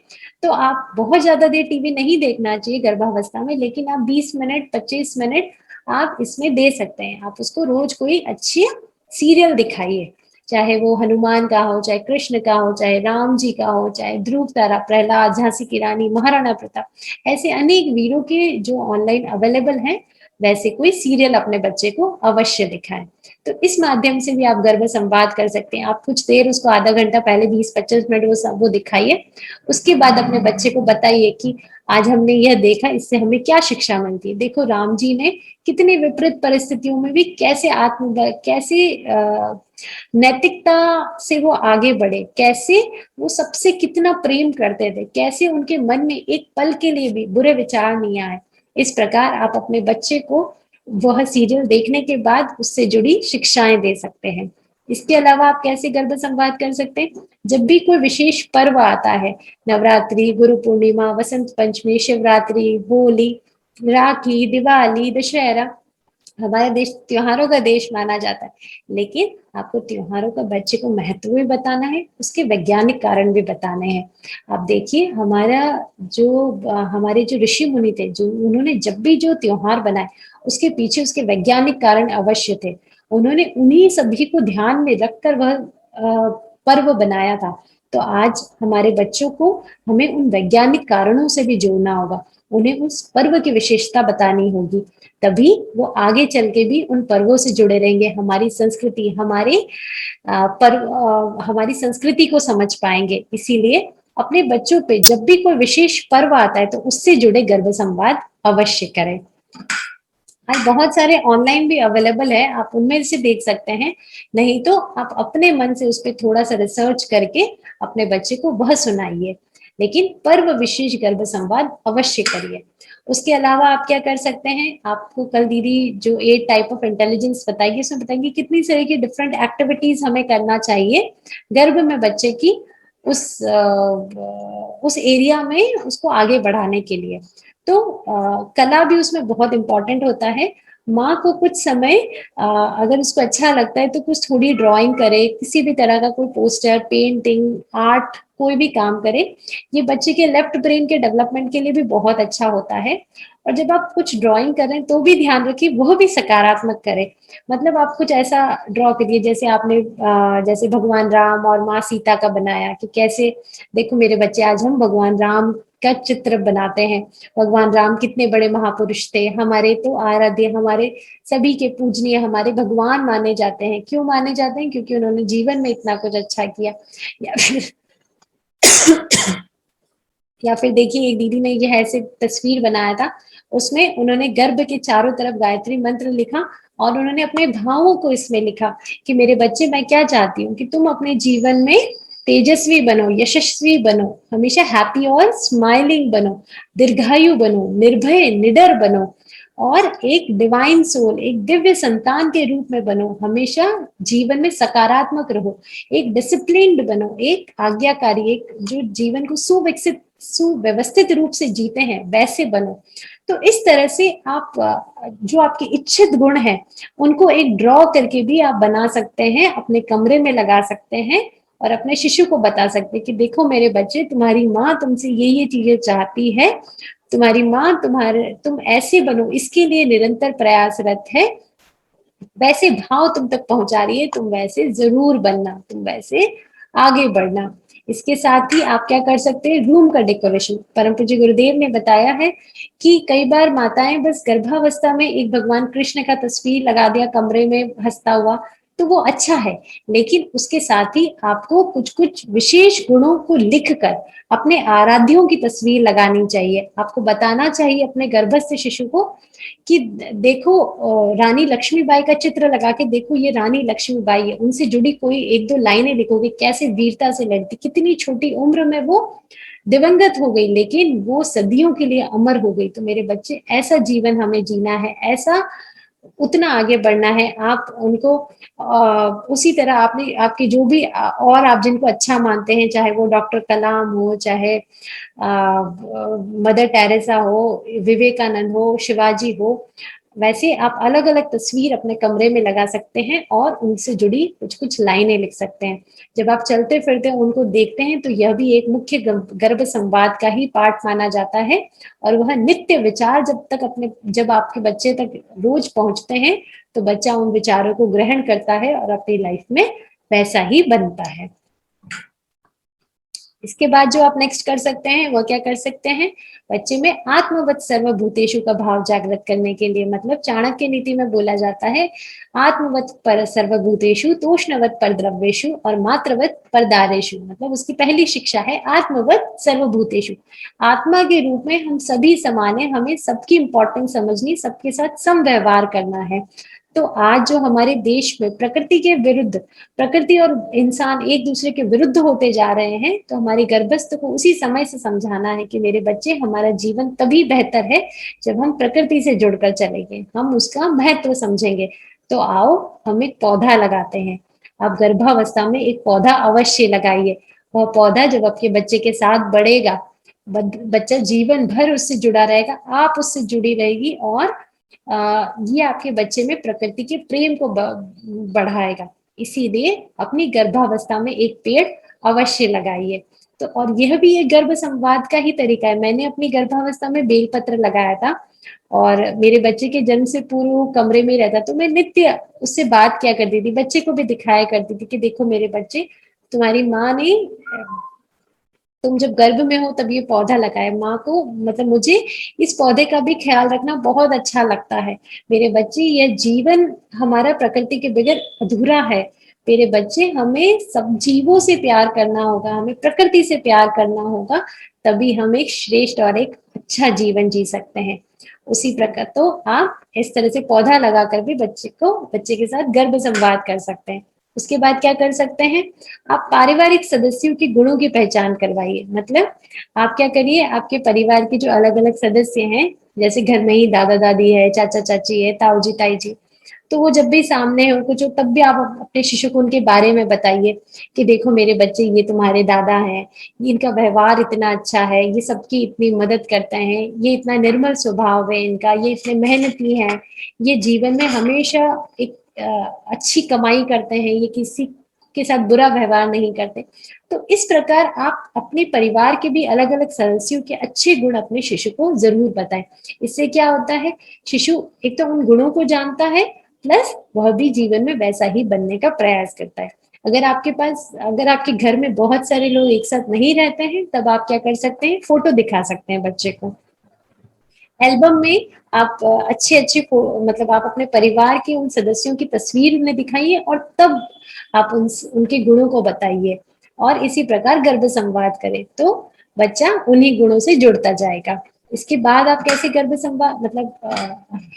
तो आप बहुत ज्यादा देर टीवी नहीं देखना चाहिए गर्भावस्था में, लेकिन आप 20 मिनट 25 मिनट आप इसमें दे सकते हैं। आप उसको रोज कोई अच्छी सीरियल दिखाइए, चाहे वो हनुमान का हो, चाहे कृष्ण का हो, चाहे राम जी का हो, चाहे ध्रुव तारा, प्रहलाद, झांसी की रानी, महाराणा प्रताप, ऐसे अनेक वीरों के जो ऑनलाइन अवेलेबल हैं, वैसे कोई सीरियल अपने बच्चे को अवश्य दिखाएं। तो इस माध्यम से भी आप गर्भ संवाद कर सकते हैं। आप कुछ देर उसको आधा घंटा पहले 20-25 मिनट वो दिखाइए, उसके बाद अपने बच्चे को बताइए कि आज हमने यह देखा, इससे हमें क्या शिक्षा मिलती है। देखो राम जी ने कितनी विपरीत परिस्थितियों में भी कैसे कैसे नैतिकता से वो आगे बढ़े, कैसे वो सबसे कितना प्रेम करते थे, कैसे उनके मन में एक पल के लिए भी बुरे विचार नहीं आए। इस प्रकार आप अपने बच्चे को वह सीरियल देखने के बाद उससे जुड़ी शिक्षाएं दे सकते हैं। इसके अलावा आप कैसे गर्भ संवाद कर सकते हैं, जब भी कोई विशेष पर्व आता है, नवरात्रि, गुरु पूर्णिमा, वसंत पंचमी, शिवरात्रि, होली, राखी, दिवाली, दशहरा, हमारा देश त्योहारों का देश माना जाता है। लेकिन आपको त्योहारों का बच्चे को महत्व भी बताना है, उसके वैज्ञानिक कारण भी बताने हैं। आप देखिए, हमारे जो ऋषि मुनि थे, जो उन्होंने जब भी जो त्योहार बनाए, उसके पीछे उसके वैज्ञानिक कारण अवश्य थे। उन्होंने उन्हीं सभी को ध्यान में रखकर वह पर्व बनाया था। तो आज हमारे बच्चों को हमें उन वैज्ञानिक कारणों से भी जोड़ना होगा, उन्हें उस पर्व की विशेषता बतानी होगी, तभी वो आगे चल के भी उन पर्वों से जुड़े रहेंगे, हमारी संस्कृति, हमारी संस्कृति को समझ पाएंगे। इसीलिए अपने बच्चों पे जब भी कोई विशेष पर्व आता है, तो उससे जुड़े गर्भ संवाद अवश्य करें। आज बहुत सारे ऑनलाइन भी अवेलेबल है, आप उनमें से देख सकते हैं। नहीं तो आप अपने मन से उस पर थोड़ा सा रिसर्च करके अपने बच्चे को वह सुनाइए, लेकिन पर्व विशेष गर्भ संवाद अवश्य करिए। उसके अलावा आप क्या कर सकते हैं, आपको कल दीदी जो 8 टाइप ऑफ इंटेलिजेंस बताएगी, उसमें बताएंगे कितनी तरह की डिफरेंट एक्टिविटीज हमें करना चाहिए गर्भ में बच्चे की उस एरिया में उसको आगे बढ़ाने के लिए। तो कला भी उसमें बहुत इंपॉर्टेंट होता है। माँ को कुछ समय अगर उसको अच्छा लगता है तो कुछ थोड़ी ड्राइंग करे, किसी भी तरह का कोई पोस्टर, पेंटिंग, आर्ट, कोई भी काम करे। ये बच्चे के लेफ्ट ब्रेन के डेवलपमेंट के लिए भी बहुत अच्छा होता है। और जब आप कुछ ड्राइंग करें तो भी ध्यान रखिए वह भी सकारात्मक करे। मतलब आप कुछ ऐसा ड्रॉ करिए, जैसे आपने जैसे भगवान राम और माँ सीता का बनाया, कि कैसे देखो मेरे बच्चे, आज हम भगवान राम का चित्र बनाते हैं। भगवान राम कितने बड़े महापुरुष थे, हमारे तो आराध्य, हमारे सभी के पूजनीय, हमारे भगवान माने जाते हैं। क्यों माने जाते हैं? क्योंकि उन्होंने जीवन में इतना कुछ अच्छा किया। या फिर या फिर देखिए, एक दीदी ने ये ऐसे तस्वीर बनाया था, उसमें उन्होंने गर्भ के चारों तरफ गायत्री मंत्र लिखा और उन्होंने अपने भावों को इसमें लिखा कि मेरे बच्चे, मैं क्या चाहती हूँ कि तुम अपने जीवन में तेजस्वी बनो, यशस्वी बनो, हमेशा हैप्पी और स्माइलिंग बनो, दीर्घायु बनो, निर्भय निडर बनो, और एक डिवाइन सोल, एक दिव्य संतान के रूप में बनो। हमेशा जीवन में सकारात्मक रहो, एक डिसिप्लिन्ड बनो, एक आज्ञाकारी, एक जो जीवन को सुव्यवस्थित रूप से जीते हैं वैसे बनो। तो इस तरह से आप जो आपके इच्छित गुण हैं उनको एक ड्रॉ करके भी आप बना सकते हैं, अपने कमरे में लगा सकते हैं और अपने शिशु को बता सकते हैं कि देखो मेरे बच्चे, तुम्हारी माँ तुमसे ये चीजें चाहती है, तुम्हारी माँ तुम ऐसे बनो इसके लिए निरंतर प्रयासरत है, वैसे भाव तुम तक पहुंचा रही है, तुम वैसे जरूर बनना, तुम वैसे आगे बढ़ना। इसके साथ ही आप क्या कर सकते हैं, रूम का डेकोरेशन। परम पूज्य गुरुदेव ने बताया है कि कई बार माताएं बस गर्भावस्था में एक भगवान कृष्ण का तस्वीर लगा दिया कमरे में हंसता हुआ, तो वो अच्छा है, लेकिन उसके साथ ही आपको कुछ कुछ विशेष गुणों को लिखकर अपने आराध्यों की तस्वीर लगानी चाहिए। आपको बताना चाहिए अपने गर्भस्थ शिशु को कि देखो रानी लक्ष्मीबाई का चित्र लगा के देखो, ये रानी लक्ष्मीबाई है, उनसे जुड़ी कोई एक दो लाइनें लिखोगे, कैसे वीरता से लड़ती, कितनी छोटी उम्र में वो दिवंगत हो गई लेकिन वो सदियों के लिए अमर हो गई। तो मेरे बच्चे, ऐसा जीवन हमें जीना है, ऐसा उतना आगे बढ़ना है। आप उनको उसी तरह आपने आपकी जो भी और आप जिनको अच्छा मानते हैं, चाहे वो डॉक्टर कलाम हो, चाहे मदर टेरेसा हो, विवेकानंद हो, शिवाजी हो, वैसे आप अलग अलग तस्वीर अपने कमरे में लगा सकते हैं और उनसे जुड़ी कुछ कुछ लाइनें लिख सकते हैं। जब आप चलते फिरते उनको देखते हैं तो यह भी एक मुख्य गर्भ संवाद का ही पार्ट माना जाता है। और वह नित्य विचार जब आपके बच्चे तक रोज पहुंचते हैं तो बच्चा उन विचारों को ग्रहण करता है और अपनी लाइफ में वैसा ही बनता है। इसके बाद जो आप नेक्स्ट कर सकते हैं वो क्या कर सकते हैं, बच्चे में आत्मवत सर्वभूतेषु का भाव जागृत करने के लिए, मतलब चाणक्य नीति में बोला जाता है आत्मवत पर सर्वभूतेषु, तोष्णवत पर द्रव्येषु और मात्रवत पर दारेषु। मतलब उसकी पहली शिक्षा है आत्मवत सर्वभूतेषु। आत्मा के रूप में हम सभी समान है, हमें सबकी इंपॉर्टेंस समझनी, सबके साथ सम व्यवहार करना है। तो आज जो हमारे देश में प्रकृति के विरुद्ध, प्रकृति और इंसान एक दूसरे के विरुद्ध होते जा रहे हैं, तो हमारे गर्भस्थ को उसी समय से समझाना है कि मेरे बच्चे, हमारा जीवन तभी बेहतर है जब हम प्रकृति से जुड़कर चलेंगे, हम उसका महत्व समझेंगे। तो आओ हम एक पौधा लगाते हैं। आप गर्भावस्था में एक पौधा अवश्य लगाइए। वह पौधा जब आपके बच्चे के साथ बढ़ेगा, बच्चा जीवन भर उससे जुड़ा रहेगा, आप उससे जुड़ी रहेगी और ये आपके बच्चे में प्रकृति के प्रेम को बढ़ाएगा। इसीलिए अपनी गर्भावस्था में एक पेड़ अवश्य लगाइए। तो और यह भी एक गर्भ संवाद का ही तरीका है। मैंने अपनी गर्भावस्था में बेलपत्र लगाया था और मेरे बच्चे के जन्म से पूर्व कमरे में रहता, तो मैं नित्य उससे बात किया करती थी, बच्चे को भी दिखाया करती थी कि देखो मेरे बच्चे, तुम्हारी माँ ने, तुम जब गर्भ में हो तब ये पौधा लगाए, माँ को, मतलब मुझे इस पौधे का भी ख्याल रखना बहुत अच्छा लगता है। मेरे बच्चे, यह जीवन हमारा प्रकृति के बगैर अधूरा है। मेरे बच्चे, हमें सब जीवों से प्यार करना होगा, हमें प्रकृति से प्यार करना होगा, तभी हम एक श्रेष्ठ और एक अच्छा जीवन जी सकते हैं। उसी प्रकार तो आप इस तरह से पौधा लगाकर भी बच्चे के साथ गर्भ संवाद कर सकते हैं। उसके बाद क्या कर सकते हैं, आप पारिवारिक सदस्यों के गुणों की पहचान करवाइए। मतलब आप क्या करिए, आपके परिवार के जो अलग अलग सदस्य हैं, जैसे घर में ही दादा दादी है, चाचा चाची है, ताऊ जी ताई जी, तो वो जब भी सामने है उनको, जो तब भी आप अपने शिशु को उनके बारे में बताइए कि देखो मेरे बच्चे, ये तुम्हारे दादा हैं, इनका व्यवहार इतना अच्छा है, ये सबकी इतनी मदद करते हैं, ये इतना निर्मल स्वभाव है इनका, ये इतने मेहनती हैं, ये जीवन में हमेशा एक अच्छी कमाई करते हैं, ये किसी के साथ बुरा व्यवहार नहीं करते। तो इस प्रकार आप अपने परिवार के भी अलग अलग सदस्यों के अच्छे गुण अपने शिशु को जरूर बताएं। इससे क्या होता है, शिशु एक तो उन गुणों को जानता है, प्लस वह भी जीवन में वैसा ही बनने का प्रयास करता है। अगर आपके घर में बहुत सारे लोग एक साथ नहीं रहते हैं, तब आप क्या कर सकते हैं, फोटो दिखा सकते हैं बच्चे को। एल्बम में आप अच्छे अच्छे मतलब आप अपने परिवार के उन सदस्यों की तस्वीर उन्हें दिखाइए और तब आप उनके गुणों को बताइए और इसी प्रकार गर्भ संवाद करें, तो बच्चा उन्हीं गुणों से जुड़ता जाएगा। इसके बाद आप कैसे गर्भ संवाद, मतलब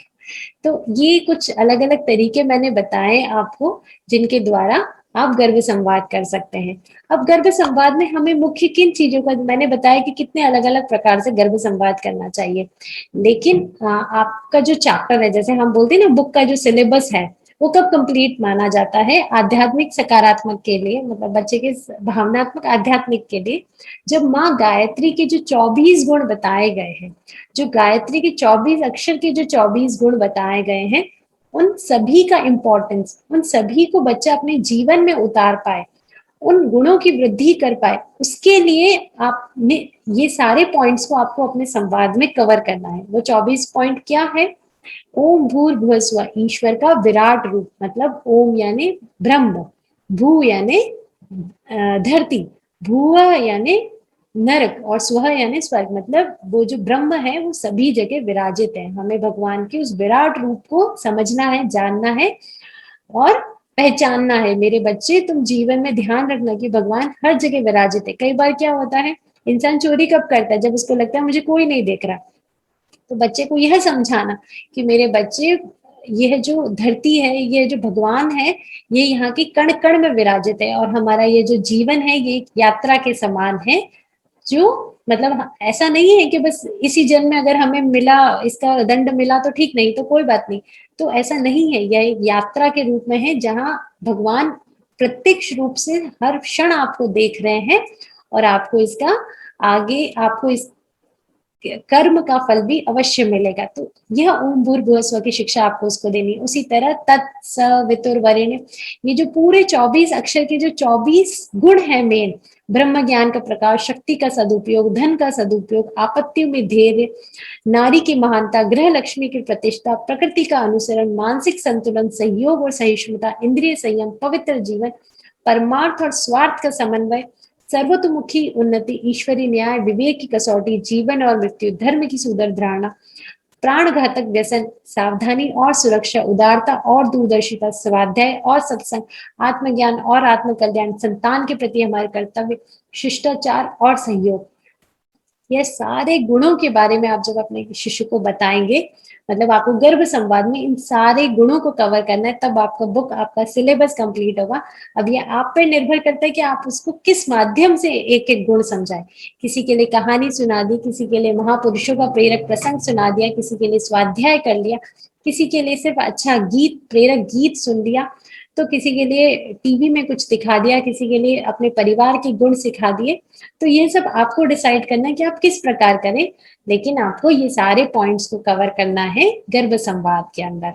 तो ये कुछ अलग अलग तरीके मैंने बताए आपको, जिनके द्वारा आप गर्भ संवाद कर सकते हैं। अब गर्भ संवाद में हमें मुख्य किन चीजों का, मैंने बताया कि कितने अलग अलग प्रकार से गर्भ संवाद करना चाहिए, लेकिन आपका जो चैप्टर है, जैसे हम बोलते हैं ना बुक का जो सिलेबस है, वो कब कंप्लीट माना जाता है? आध्यात्मिक सकारात्मक के लिए, मतलब बच्चे के भावनात्मक आध्यात्मिक के लिए, जब माँ गायत्री के जो 24 गुण बताए गए हैं, जो गायत्री के 24 अक्षर के जो 24 गुण बताए गए हैं, उन सभी का इम्पोर्टेंस, उन सभी को बच्चा अपने जीवन में उतार पाए, उन गुणों की वृद्धि कर पाए, उसके लिए आपने ये सारे पॉइंट्स को आपको अपने संवाद में कवर करना है। वो 24 पॉइंट क्या है? ओम भूर्भुवः स्वः, ईश्वर का विराट रूप, मतलब ओम यानी ब्रह्म, भू यानी धरती, भुव यानी नरक, और स्वः यानी स्वर्ग, मतलब वो जो ब्रह्म है वो सभी जगह विराजित है। हमें भगवान के उस विराट रूप को समझना है, जानना है और पहचानना है। मेरे बच्चे, तुम जीवन में ध्यान रखना कि भगवान हर जगह विराजित है। कई बार क्या होता है, इंसान चोरी कब करता है? जब उसको लगता है मुझे कोई नहीं देख रहा। तो बच्चे को यह समझाना कि मेरे बच्चे, यह जो धरती है, ये जो भगवान है, ये यहाँ की कण कण में विराजित है, और हमारा ये जो जीवन है ये एक यात्रा के समान है, जो मतलब ऐसा नहीं है कि बस इसी जन्म में अगर हमें मिला, इसका दंड मिला तो ठीक, नहीं तो कोई बात नहीं। तो ऐसा नहीं है, यह एक यात्रा के रूप में है जहाँ भगवान प्रत्यक्ष रूप से हर क्षण आपको देख रहे हैं, और आपको इसका आगे, आपको इस कर्म का फल भी अवश्य मिलेगा। तो यह ओम भूर्भुवः स्वः की शिक्षा आपको उसको देनी है। उसी तरह तत्सवितुर्वरेण्यम, ये जो पूरे 24 अक्षर के जो 24 गुण है मेन, ब्रह्म ज्ञान का प्रकाश, शक्ति का सदुपयोग, धन का सदुपयोग, आपत्तियों में धैर्य, नारी की महानता, गृह लक्ष्मी की प्रतिष्ठा, प्रकृति का अनुसरण, मानसिक संतुलन, सहयोग और सहिष्णुता, इंद्रिय संयम, पवित्र जीवन, परमार्थ और स्वार्थ का समन्वय, सर्वतोमुखी उन्नति, ईश्वरी न्याय, विवेक की कसौटी, जीवन और मृत्यु, धर्म की सुदृढ़ धारणा, प्राण घातक व्यसन, सावधानी और सुरक्षा, उदारता और दूरदर्शिता, स्वाध्याय और सत्संग, आत्मज्ञान और आत्मकल्याण, संतान के प्रति हमारे कर्तव्य, शिष्टाचार और सहयोग। ये सारे गुणों के बारे में आप जब अपने शिशु को बताएंगे, मतलब आपको गर्भ संवाद में इन सारे गुणों को कवर करना है, तब आपका बुक, आपका सिलेबस कंप्लीट होगा। अब ये आप पे निर्भर करता है कि आप उसको किस माध्यम से एक एक गुण समझाएं। किसी के लिए कहानी सुना दी, किसी के लिए महापुरुषों का प्रेरक प्रसंग सुना दिया, किसी के लिए स्वाध्याय कर लिया, किसी के लिए सिर्फ अच्छा गीत, प्रेरक गीत सुन लिया, तो किसी के लिए टीवी में कुछ दिखा दिया, किसी के लिए अपने परिवार के गुण सिखा दिए। तो ये सब आपको डिसाइड करना है कि आप किस प्रकार करें, लेकिन आपको ये सारे पॉइंट्स को कवर करना है गर्भ संवाद के अंदर।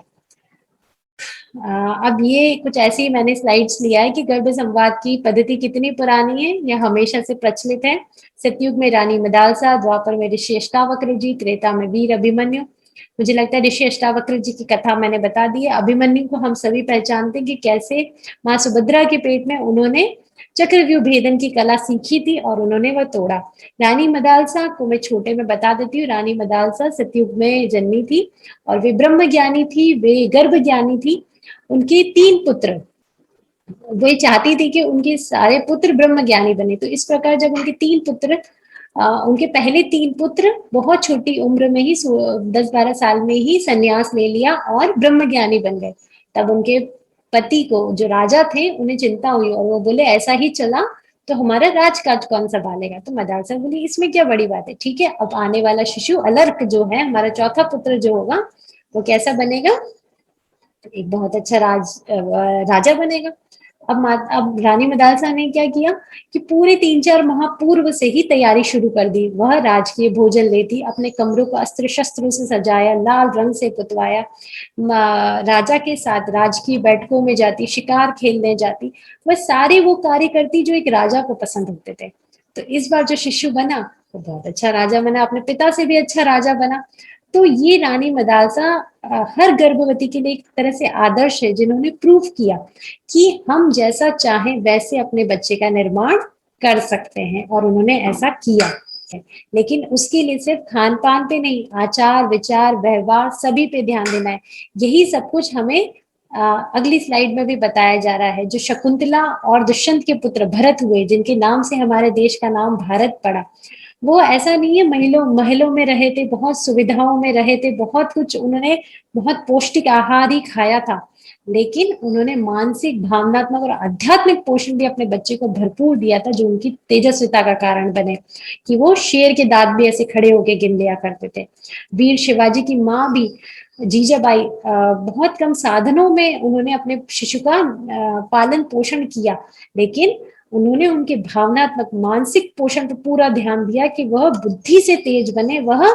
अब ये कुछ ऐसी ही मैंने स्लाइड्स लिया है कि गर्भ संवाद की पद्धति कितनी पुरानी है, यह हमेशा से प्रचलित है। सतयुग में रानी मदालसा, द्वापर में ऋषि अष्टावक्र जी, त्रेता में वीर अभिमन्यु। मुझे लगता है ऋषि अष्टावक्र जी की कथा मैंने बता दी है। अभिमन्यु को हम सभी पहचानते हैं कि कैसे माँ सुभद्रा के पेट में उन्होंने चक्रव्यूह भेदन की कला सीखी थी और उन्होंने वह तोड़ा। रानी मदालसा को मैं छोटे में बता देती हूँ। रानी मदालसा सतयुग में जन्मी थी और वे ब्रह्म ज्ञानी थी, वे गर्भ ज्ञानी थी। उनके 3 पुत्र, वे चाहती थी कि उनके सारे पुत्र ब्रह्म ज्ञानी बने। तो इस प्रकार जब उनके 3 पुत्र, उनके पहले 3 पुत्र बहुत छोटी उम्र में ही 10-12 साल में ही संन्यास ले लिया और ब्रह्म ज्ञानी बन गए। तब उनके पति को, जो राजा थे, उन्हें चिंता हुई और वो बोले ऐसा ही चला तो हमारा राजकाज कौन संभालेगा? तो मदालसा बोली इसमें क्या बड़ी बात है, ठीक है, अब आने वाला शिशु अलर्क जो है, हमारा चौथा पुत्र जो होगा, वो कैसा बनेगा? एक बहुत अच्छा राजा बनेगा। अब रानी मदालसा ने क्या किया कि पूरे 3-4 माह पूर्व से ही तैयारी शुरू कर दी। वह राजकीय भोजन लेती, अपने कमरों को अस्त्र शस्त्रों से सजाया, लाल रंग से पुतवाया, राजा के साथ राजकीय बैठकों में जाती, शिकार खेलने जाती, वह सारे वो कार्य करती जो एक राजा को पसंद होते थे। तो इस बार जो शिशु बना वो बहुत अच्छा राजा बना, अपने पिता से भी अच्छा राजा बना। तो ये रानी मदालसा हर गर्भवती के लिए एक तरह से आदर्श है, जिन्होंने प्रूफ किया कि हम जैसा चाहें वैसे अपने बच्चे का निर्माण कर सकते हैं, और उन्होंने ऐसा किया है। लेकिन उसके लिए सिर्फ खान पान पे नहीं, आचार विचार व्यवहार सभी पे ध्यान देना है। यही सब कुछ हमें अगली स्लाइड में भी बताया जा रहा है। जो शकुंतला और दुष्यंत के पुत्र भरत हुए, जिनके नाम से हमारे देश का नाम भारत पड़ा, वो ऐसा नहीं है महलों महलों में रहे थे, बहुत सुविधाओं में रहे थे, बहुत कुछ उन्होंने, बहुत पौष्टिक आहार ही खाया था, लेकिन उन्होंने मानसिक, भावनात्मक और आध्यात्मिक पोषण भी अपने बच्चे को भरपूर दिया था, जो उनकी तेजस्विता का कारण बने, कि वो शेर के दांत भी ऐसे खड़े होके गिन लिया करते थे। वीर शिवाजी की माँ भी जीजाबाई बहुत कम साधनों में उन्होंने अपने शिशु का पालन पोषण किया, लेकिन उन्होंने उनके भावनात्मक, मानसिक पोषण पर पूरा ध्यान दिया कि वह बुद्धि से तेज बने, वह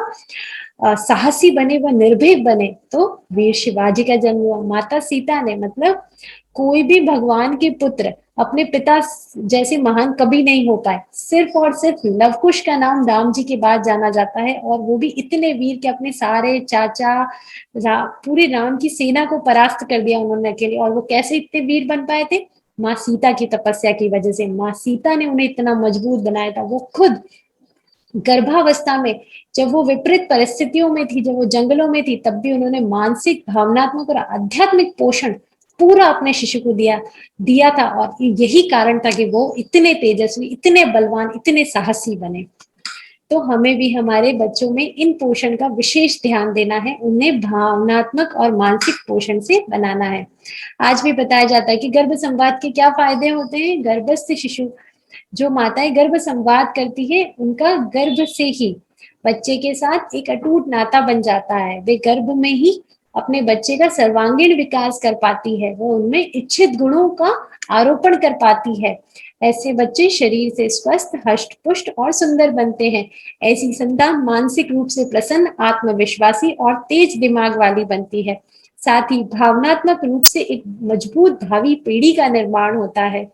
साहसी बने, वह निर्भीक बने। तो वीर शिवाजी का जन्म हुआ। माता सीता ने, मतलब कोई भी भगवान के पुत्र अपने पिता जैसे महान कभी नहीं हो पाए। सिर्फ और सिर्फ लवकुश का नाम राम जी के बाद जाना जाता है, और वो भी इतने वीर के अपने सारे चाचा पूरे राम की सेना को परास्त कर दिया उन्होंने अकेले। और वो कैसे इतने वीर बन पाए थे? माँ सीता की तपस्या की वजह से। माँ सीता ने उन्हें इतना मजबूत बनाया था। वो खुद गर्भावस्था में, जब वो विपरीत परिस्थितियों में थी, जब वो जंगलों में थी, तब भी उन्होंने मानसिक, भावनात्मक और आध्यात्मिक पोषण पूरा अपने शिशु को दिया दिया था। और यही कारण था कि वो इतने तेजस्वी, इतने बलवान, इतने साहसी बने। तो हमें भी हमारे बच्चों में इन पोषण का विशेष ध्यान देना है, उन्हें भावनात्मक और मानसिक पोषण से बनाना है। आज भी बताया जाता है कि गर्भ संवाद के क्या फायदे होते हैं। गर्भस्थ शिशु, जो माताएं गर्भ संवाद करती है, उनका गर्भ से ही बच्चे के साथ एक अटूट नाता बन जाता है। वे गर्भ में ही अपने बच्चे का सर्वांगीण विकास कर पाती है, वो उनमें इच्छित गुणों का आरोपण कर पाती है। ऐसे बच्चे शरीर से स्वस्थ, हष्ट पुष्ट और सुंदर बनते हैं। ऐसी संतान मानसिक रूप से प्रसन्न, आत्मविश्वासी और तेज दिमाग वाली बनती है। साथ ही भावनात्मक रूप से एक मजबूत भावी पीढ़ी का निर्माण होता है।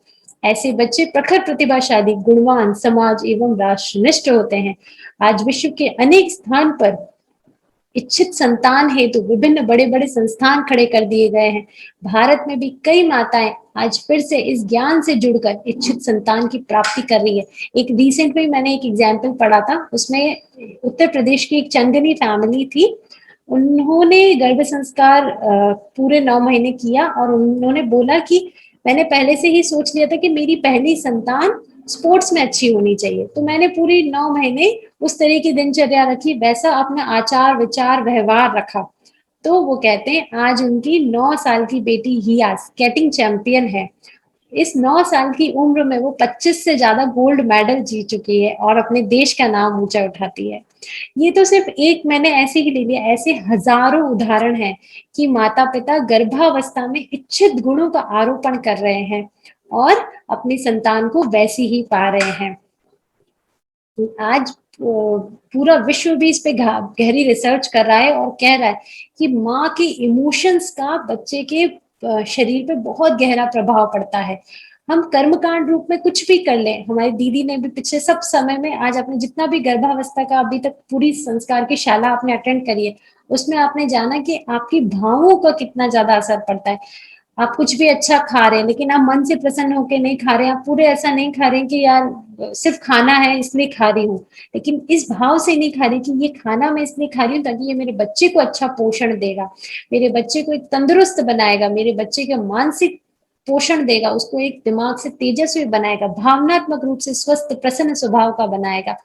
ऐसे बच्चे प्रखर, प्रतिभाशाली, गुणवान, समाज एवं राष्ट्रनिष्ठ होते हैं। आज विश्व के अनेक स्थान पर इच्छित संतान हेतु विभिन्न बड़े बड़े संस्थान खड़े कर दिए गए हैं। भारत में भी कई माताएं आज फिर से इस ज्ञान से जुड़कर इच्छित संतान की प्राप्ति कर रही है। एक रिसेंट में मैंने एक एग्जाम्पल पढ़ा था, उसमें उत्तर प्रदेश की एक चंदनी फैमिली थी। उन्होंने गर्भ संस्कार पूरे 9 महीने किया, और उन्होंने बोला कि मैंने पहले से ही सोच लिया था कि मेरी पहली संतान स्पोर्ट्स में अच्छी होनी चाहिए, तो मैंने पूरी 9 महीने उस तरह की दिनचर्या रखी, वैसा अपना आचार विचार व्यवहार रखा। तो वो कहते हैं आज उनकी 9 साल की बेटी हिया स्केटिंग चैंपियन है। इस 9 साल की उम्र में वो 25 से ज्यादा गोल्ड मेडल जीत चुकी है और अपने देश का नाम ऊंचा उठाती है। ये तो सिर्फ एक मैंने ऐसे ही ले लिया, ऐसे हजारों उदाहरण हैं कि माता पिता गर्भावस्था में इच्छित गुणों का आरोपण कर रहे हैं और अपनी संतान को वैसी ही पा रहे हैं। आज पूरा विश्व भी इस पे गहरी रिसर्च कर रहा है और कह रहा है कि माँ के इमोशंस का बच्चे के शरीर पे बहुत गहरा प्रभाव पड़ता है। हम कर्मकांड रूप में कुछ भी कर लें, हमारी दीदी ने भी पिछले सब समय में, आज आपने जितना भी गर्भावस्था का अभी तक पूरी संस्कार की शाला आपने अटेंड करी है, उसमें आपने जाना कि आपकी भावों का कितना ज्यादा असर पड़ता है। आप कुछ भी अच्छा खा रहे हैं, लेकिन आप मन से प्रसन्न होकर नहीं खा रहे हैं, आप पूरे ऐसा नहीं खा रहे हैं कि यार सिर्फ खाना है इसलिए खा रही हूँ, लेकिन इस भाव से नहीं खा रही कि ये खाना मैं इसलिए खा रही हूँ ताकि ये मेरे बच्चे को अच्छा पोषण देगा, मेरे बच्चे को एक तंदुरुस्त बनाएगा, मेरे बच्चे का मानसिक पोषण देगा, उसको एक दिमाग से तेजस्वी बनाएगा, भावनात्मक रूप से स्वस्थ प्रसन्न स्वभाव का बनाएगा।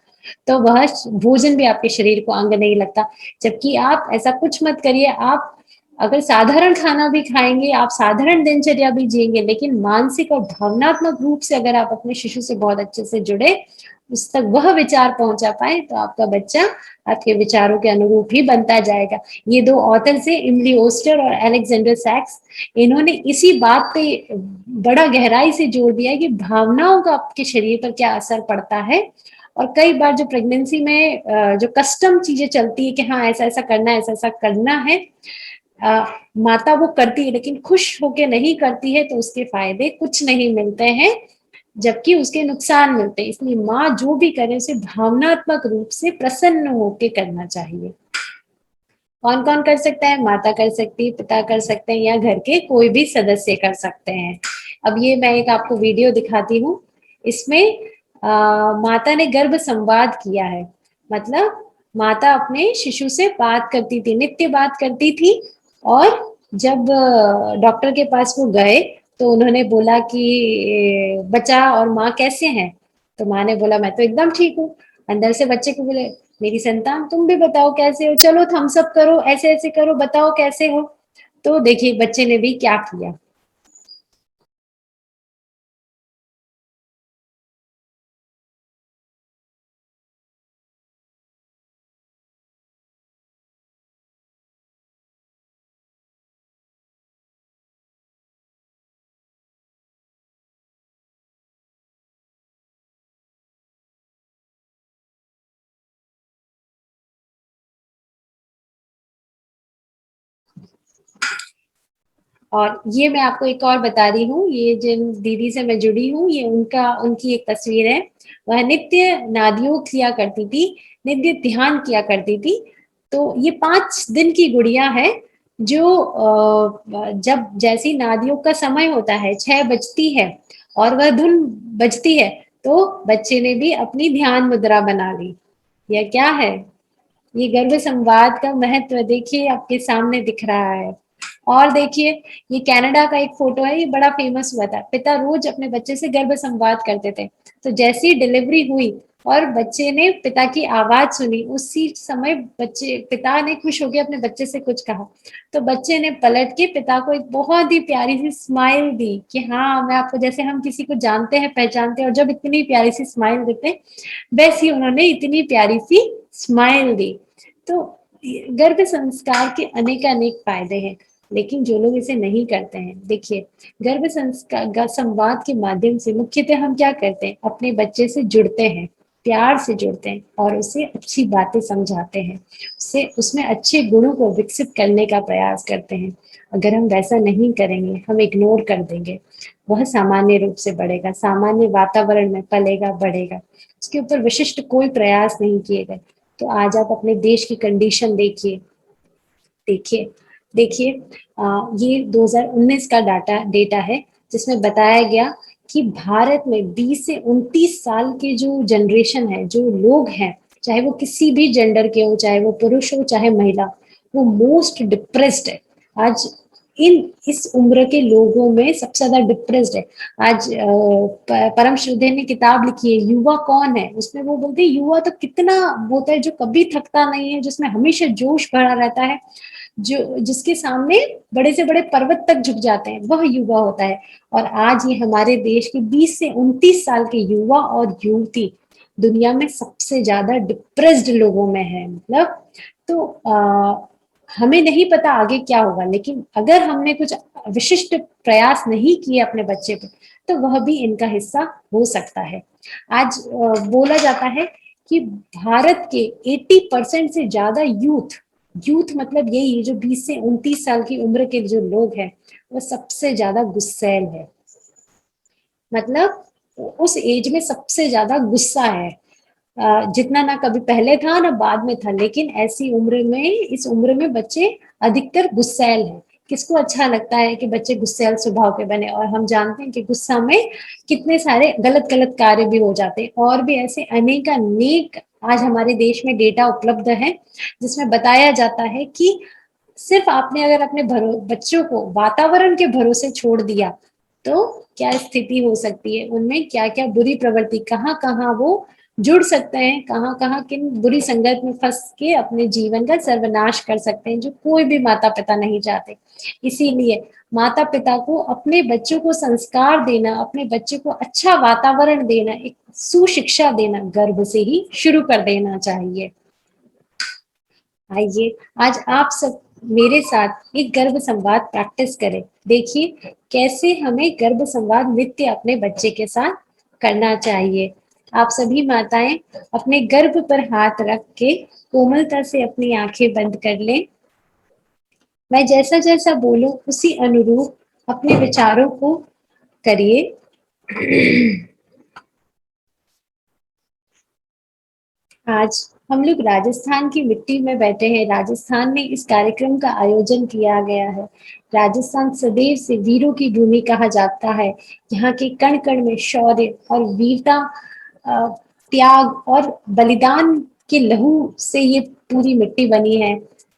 तो वह भोजन भी आपके शरीर को अंग नहीं लगता। जबकि आप ऐसा कुछ मत करिए, आप अगर साधारण खाना भी खाएंगे, आप साधारण दिनचर्या भी जिएंगे, लेकिन मानसिक और भावनात्मक रूप से अगर आप अपने शिशु से बहुत अच्छे से जुड़े, उस तक वह विचार पहुंचा पाए, तो आपका बच्चा आपके विचारों के अनुरूप ही बनता जाएगा। ये दो ऑथर से, इमली ओस्टर और अलेक्जेंडर सैक्स, इन्होंने इसी बात पे बड़ा गहराई से जोड़ दिया है कि भावनाओं का आपके शरीर पर क्या असर पड़ता है। और कई बार जो प्रेगनेंसी में जो कस्टम चीजें चलती है कि हाँ ऐसा ऐसा करना है, ऐसा ऐसा करना है, माता वो करती है लेकिन खुश होके नहीं करती है, तो उसके फायदे कुछ नहीं मिलते हैं, जबकि उसके नुकसान मिलते हैं। इसलिए माँ जो भी करे उसे भावनात्मक रूप से प्रसन्न होके करना चाहिए। कौन कौन कर सकता है? माता कर सकती है, पिता कर सकते हैं, या घर के कोई भी सदस्य कर सकते हैं। अब ये मैं एक आपको वीडियो दिखाती हूँ। इसमें माता ने गर्भ संवाद किया है, मतलब माता अपने शिशु से बात करती थी, नित्य बात करती थी। और जब डॉक्टर के पास वो गए, तो उन्होंने बोला कि बच्चा और माँ कैसे हैं? तो माँ ने बोला मैं तो एकदम ठीक हूँ। अंदर से बच्चे को बोले मेरी संतान तुम भी बताओ कैसे हो, चलो थम्स अप करो, ऐसे ऐसे करो, बताओ कैसे हो। तो देखिए बच्चे ने भी क्या किया। और ये मैं आपको एक और बता रही हूँ, ये जिन दीदी से मैं जुड़ी हूँ, ये उनका उनकी एक तस्वीर है। वह नित्य नादियों किया करती थी, नित्य ध्यान किया करती थी। तो ये 5 दिन की गुड़िया है जो जब जैसी नादियों का समय होता है, 6 बजती है और वह धुन बजती है, तो बच्चे ने भी अपनी ध्यान मुद्रा बना ली। यह क्या है? ये गर्भ संवाद का महत्व देखिए आपके सामने दिख रहा है। और देखिए ये कनाडा का एक फोटो है, ये बड़ा फेमस हुआ था। पिता रोज अपने बच्चे से गर्भ संवाद करते थे। तो जैसे ही डिलीवरी हुई और बच्चे ने पिता की आवाज सुनी, उसी समय बच्चे पिता ने खुश होकर अपने बच्चे से कुछ कहा। तो बच्चे ने पलट के पिता को एक बहुत ही प्यारी सी स्माइल दी कि हाँ मैं आपको, जैसे हम किसी को जानते हैं पहचानते हैं और जब इतनी प्यारी सी स्माइल देते हैं, वैसी उन्होंने इतनी प्यारी सी स्माइल दी। तो गर्भ संस्कार के अनेक अनेक फायदे हैं, लेकिन जो लोग इसे नहीं करते हैं, देखिए गर्भ संस्कार संवाद के माध्यम से मुख्यतः हम क्या करते हैं, अपने बच्चे से जुड़ते हैं, प्यार से जुड़ते हैं और उसे अच्छी बातें समझाते हैं, उसे उसमें अच्छे गुणों को विकसित करने का प्रयास करते हैं। अगर हम वैसा नहीं करेंगे, हम इग्नोर कर देंगे, वह सामान्य रूप से बढ़ेगा, सामान्य वातावरण में पलेगा बढ़ेगा, उसके ऊपर विशिष्ट कोई प्रयास नहीं किए गए। तो आज आप अपने देश की कंडीशन देखिए, देखिए देखिए ये 2019 का डेटा है, जिसमें बताया गया कि भारत में 20 से 29 साल के जो जनरेशन है, जो लोग हैं, चाहे वो किसी भी जेंडर के हो, चाहे वो पुरुष हो चाहे महिला, वो मोस्ट डिप्रेस्ड है आज। इन इस उम्र के लोगों में सबसे ज्यादा डिप्रेस्ड है आज। परम श्रद्धेय ने किताब लिखी है युवा कौन है, उसमें वो बोलते हैं युवा तो कितना होता है जो कभी थकता नहीं है, जिसमें हमेशा जोश भरा रहता है, जो जिसके सामने बड़े से बड़े पर्वत तक झुक जाते हैं, वह युवा होता है। और आज ये हमारे देश के 20 से 29 साल के युवा और युवती दुनिया में सबसे ज्यादा डिप्रेस्ड लोगों में है। मतलब तो हमें नहीं पता आगे क्या होगा, लेकिन अगर हमने कुछ विशिष्ट प्रयास नहीं किए अपने बच्चे पे, तो वह भी इनका हिस्सा हो सकता है। आज बोला जाता है कि भारत के 80% से ज्यादा यूथ, यूथ मतलब यही है जो 20 से 29 साल की उम्र के जो लोग हैं, वो सबसे ज्यादा गुस्सैल है। मतलब उस एज में सबसे ज्यादा गुस्सा है, जितना ना कभी पहले था ना बाद में था, लेकिन ऐसी उम्र में, इस उम्र में बच्चे अधिकतर गुस्सैल हैं। किसको अच्छा लगता है कि बच्चे गुस्सैल स्वभाव के बने? और हम जानते हैं कि गुस्सा में कितने सारे गलत गलत कार्य भी हो जाते हैं। और भी ऐसे अनेक अनेक आज हमारे देश में डेटा उपलब्ध है, जिसमें बताया जाता है कि सिर्फ आपने अगर अपने बच्चों को वातावरण के भरोसे छोड़ दिया, तो क्या स्थिति हो सकती है, उनमें क्या क्या बुरी प्रवृत्ति, कहाँ कहाँ वो जुड़ सकते हैं, कहाँ कहाँ किन बुरी संगत में फंस के अपने जीवन का सर्वनाश कर सकते हैं, जो कोई भी माता पिता नहीं चाहते। इसीलिए माता पिता को अपने बच्चों को संस्कार देना, अपने बच्चे को अच्छा वातावरण देना, एक सुशिक्षा देना गर्भ से ही शुरू कर देना चाहिए। आइए आज आप सब मेरे साथ एक गर्भ संवाद प्रैक्टिस करें। देखिए कैसे हमें गर्भ संवाद नित्य अपने बच्चे के साथ करना चाहिए। आप सभी माताएं अपने गर्भ पर हाथ रख के कोमलता से अपनी आंखें बंद कर लें। मैं जैसा जैसा बोलूं उसी अनुरूप अपने विचारों को करिए। आज हम लोग राजस्थान की मिट्टी में बैठे हैं। राजस्थान में इस कार्यक्रम का आयोजन किया गया है। राजस्थान सदैव से वीरों की भूमि कहा जाता है। यहाँ के कण कण में शौर्य और वीरता, अ, त्याग और बलिदान के लहू से ये पूरी मिट्टी बनी है।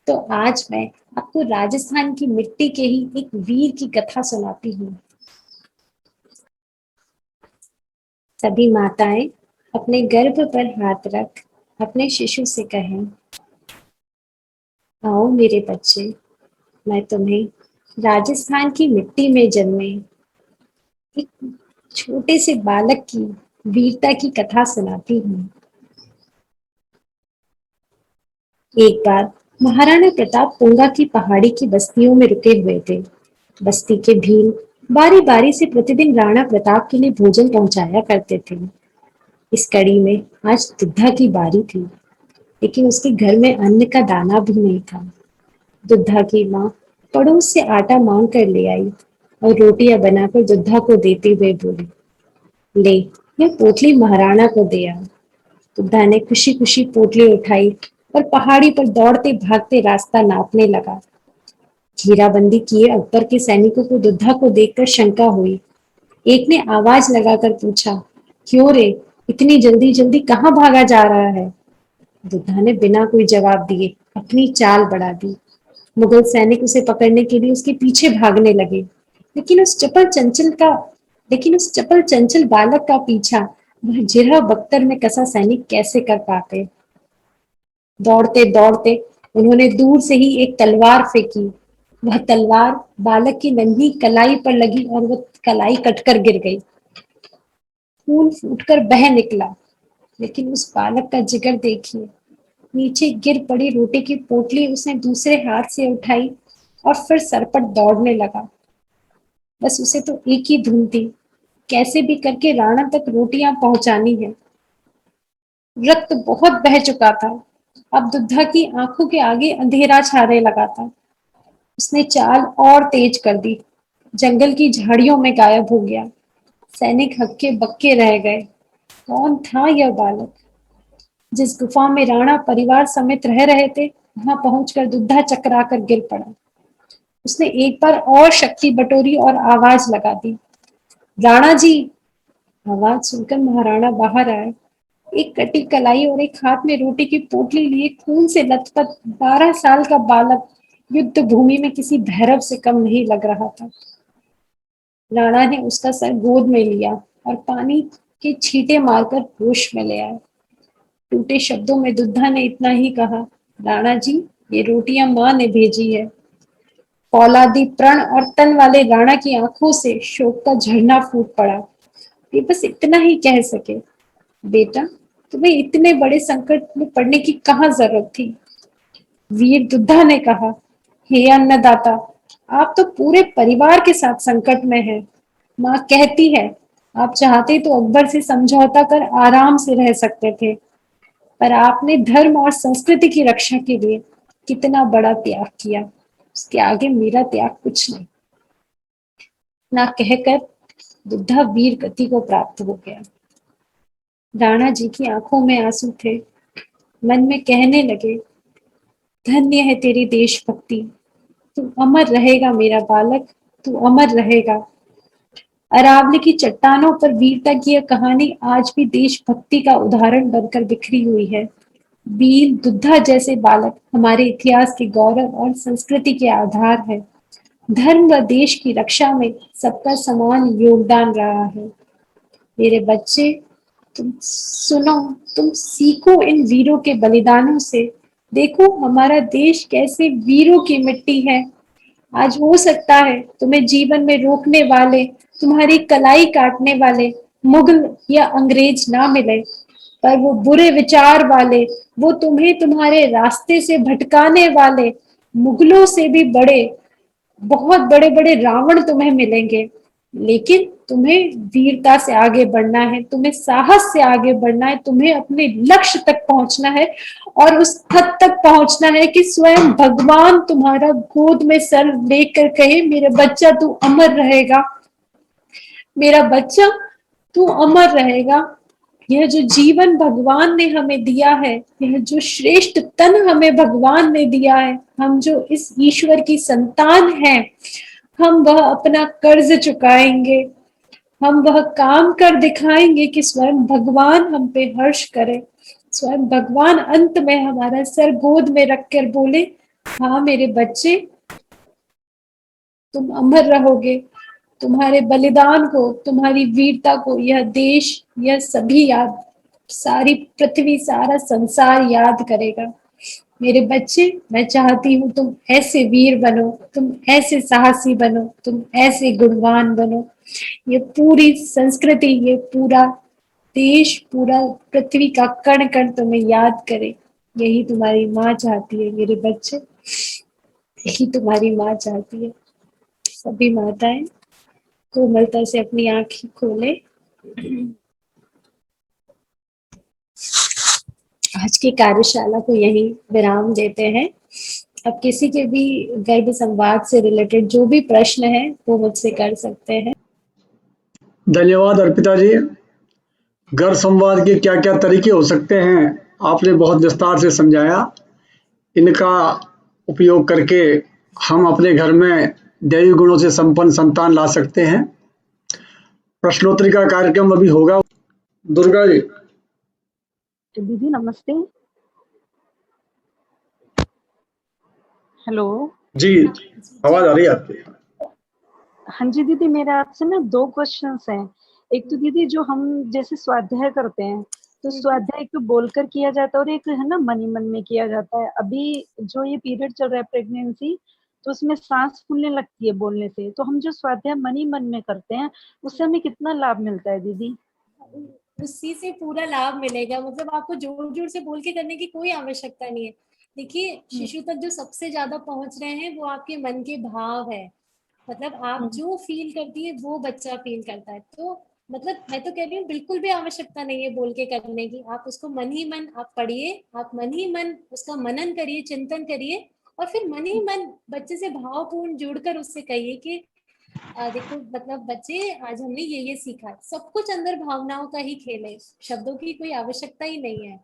तो आज मैं आपको राजस्थान की मिट्टी के ही एक वीर की कथा सुनाती हूँ। सभी माताएं अपने गर्भ पर हाथ रख अपने शिशु से कहें, आओ मेरे बच्चे, मैं तुम्हें राजस्थान की मिट्टी में जन्मे एक छोटे से बालक की वीरता की कथा सुनाती हूँ। एक बार महाराणा प्रताप पूंगा की पहाड़ी की बस्तियों में रुके हुए थे। बस्ती के भील बारी बारी से प्रतिदिन राणा प्रताप के लिए भोजन पहुंचाया करते थे। इस कड़ी में आज दुग्धा की बारी थी, लेकिन उसके घर में अन्न का दाना भी नहीं था। दुग्धा की माँ पड़ोस से आटा मांग कर ले आई और रोटियां बनाकर दुग्धा को देते हुए बोली, ले, यह पोटली महाराणा को दे आ। बुद्धा ने खुशी खुशी पोटली उठाई और पहाड़ी पर दौड़ते भागते रास्ता नापने लगा। घेराबंदी किए अकबर के सैनिकों को दुद्धा को देखकर शंका हुई। एक ने आवाज लगाकर पूछा, क्यों रे, इतनी जल्दी जल्दी कहाँ भागा जा रहा है? बुद्धा ने बिना कोई जवाब दिए अपनी चाल बढ़ा दी। मुगल सैनिक उसे पकड़ने के लिए उसके पीछे भागने लगे, लेकिन उस चपल चंचल का लेकिन उस चपल चंचल बालक का पीछा वह जिरह बख्तर में कसा सैनिक कैसे कर पाते? दौड़ते दौड़ते उन्होंने दूर से ही एक तलवार फेंकी। वह तलवार बालक की नन्ही कलाई पर लगी और वह कलाई कटकर गिर गई। खून फूटकर बह निकला, लेकिन उस बालक का जिगर देखिए। नीचे गिर पड़ी रोटी की पोटली उसने दूसरे हाथ से उठाई और फिर सरपट दौड़ने लगा। बस उसे तो एक ही धुन थी, कैसे भी करके राणा तक रोटियां पहुंचानी है। रक्त बहुत बह चुका था। अब दुग्धा की आंखों के आगे अंधेरा छाने लगा था। उसने चाल और तेज कर दी, जंगल की झाड़ियों में गायब हो गया। सैनिक हक्के बक्के रह गए। कौन था यह बालक? जिस गुफा में राणा परिवार समेत रह रहे थे, वहां पहुंचकर दुग्धा चकरा कर गिर पड़ा। उसने एक बार और शक्ति बटोरी और आवाज लगा दी, राणा जी। आवाज सुनकर महाराणा बाहर आए। एक कटी कलाई और एक हाथ में रोटी की पोटली लिए खून से लथपथ 12 साल का बालक युद्ध भूमि में किसी भैरव से कम नहीं लग रहा था। राणा ने उसका सर गोद में लिया और पानी के छींटे मारकर होश में ले आया। टूटे शब्दों में दुग्धा ने इतना ही कहा, राणा जी, ये रोटियां माँ ने भेजी है। फौलादी प्रण और तन वाले राणा की आंखों से शोक का झरना फूट पड़ा। ये बस इतना ही कह सके, बेटा, तुम्हें इतने बड़े संकट में पड़ने की कहाँ जरूरत थी? वीर दुग्धा ने कहा, हे अन्नदाता, आप तो पूरे परिवार के साथ संकट में हैं। माँ कहती है, आप चाहते तो अकबर से समझौता कर आराम से रह सकते थे, पर आपने धर्म और संस्कृति की रक्षा के लिए कितना बड़ा त्याग किया। उसके आगे मेरा त्याग कुछ नहीं। ना कहकर बुद्धा वीर गति को प्राप्त हो गया। राणा जी की आंखों में आंसू थे। मन में कहने लगे, धन्य है तेरी देशभक्ति, तू अमर रहेगा मेरा बालक, तू अमर रहेगा। अरावली की चट्टानों पर वीरता की यह कहानी आज भी देशभक्ति का उदाहरण बनकर बिखरी हुई है। वीर दुग्धा जैसे बालक हमारे इतिहास के गौरव और संस्कृति के आधार है। धर्म व देश की रक्षा में सबका समान योगदान रहा है। मेरे बच्चे, तुम सुनो, तुम सीखो इन वीरों के बलिदानों से। देखो हमारा देश कैसे वीरों की मिट्टी है। आज हो सकता है तुम्हें जीवन में रोकने वाले, तुम्हारी कलाई काटने वाले मुगल या अंग्रेज ना मिले, पर वो बुरे विचार वाले, वो तुम्हें तुम्हारे रास्ते से भटकाने वाले मुगलों से भी बड़े, बहुत बड़े बड़े रावण तुम्हें मिलेंगे। लेकिन तुम्हें वीरता से आगे बढ़ना है, तुम्हें साहस से आगे बढ़ना है, तुम्हें अपने लक्ष्य तक पहुंचना है और उस हद तक पहुंचना है कि स्वयं भगवान तुम्हारा गोद में सर लेकर कहे, मेरे बच्चा तू अमर रहेगा, मेरा बच्चा तू अमर रहेगा। यह जो जीवन भगवान ने हमें दिया है, यह जो श्रेष्ठ तन हमें भगवान ने दिया है, हम जो इस ईश्वर की संतान हैं, हम वह अपना कर्ज चुकाएंगे। हम वह काम कर दिखाएंगे कि स्वयं भगवान हम पे हर्ष करे। स्वयं भगवान अंत में हमारा सर गोद में रखकर बोले, हाँ मेरे बच्चे, तुम अमर रहोगे। तुम्हारे बलिदान को, तुम्हारी वीरता को यह देश, यह सभी याद, सारी पृथ्वी, सारा संसार याद करेगा। मेरे बच्चे, मैं चाहती हूँ तुम ऐसे वीर बनो, तुम ऐसे साहसी बनो, तुम ऐसे गुणवान बनो। ये पूरी संस्कृति, ये पूरा देश, पूरा पृथ्वी का कण कण तुम्हें याद करे। यही तुम्हारी माँ चाहती है मेरे बच्चे, यही तुम्हारी माँ चाहती है। सभी माताएं कोमलता से अपनी आंखें खोले। आज की कार्यशाला को यही विराम देते हैं। अब किसी के भी गर्भ संवाद से रिलेटेड जो भी प्रश्न है वो मुझसे कर सकते हैं। धन्यवाद अर्पिता जी। घर संवाद के क्या क्या तरीके हो सकते हैं आपने बहुत विस्तार से समझाया। इनका उपयोग करके हम अपने घर में दैवी गुणों से संपन्न संतान ला सकते हैं। प्रश्नोत्तरी का कार्यक्रम अभी होगा। दुर्गा जी। दीदी नमस्ते। हेलो जी, आवाज आ रही है आपकी। हाँ जी दीदी, मेरा आपसे ना 2 क्वेश्चंस हैं। एक तो दीदी जो हम जैसे स्वाध्याय करते हैं, तो स्वाध्याय एक तो बोलकर किया जाता है और एक है ना मन ही मन में किया जाता है। अभी जो ये पीरियड चल रहा है प्रेगनेंसी, तो उसमें सांस फूलने लगती है बोलने से। तो हम जो स्वाध्याय मन ही मन में करते हैं, उससे हमें कितना लाभ मिलता है दीदी? उसी से पूरा लाभ मिलेगा। मतलब आपको जोर जोर से बोल के करने की कोई आवश्यकता नहीं है। देखिए, शिशु तक जो सबसे ज्यादा पहुंच रहे हैं वो आपके मन के भाव है। मतलब आप जो फील करती है वो बच्चा फील करता है। तो मतलब मैं तो कह रही हूँ बिल्कुल भी आवश्यकता नहीं है बोल के करने की। आप उसको मन ही मन आप पढ़िए, आप मन ही मन उसका मनन करिए, चिंतन करिए, और फिर मन ही मन बच्चे से भावपूर्ण जुड़कर उससे कहिए कि देखो मतलब बच्चे, आज हमने ये सीखा। सब कुछ अंदर भावनाओं का ही खेल है, शब्दों की कोई आवश्यकता ही नहीं है।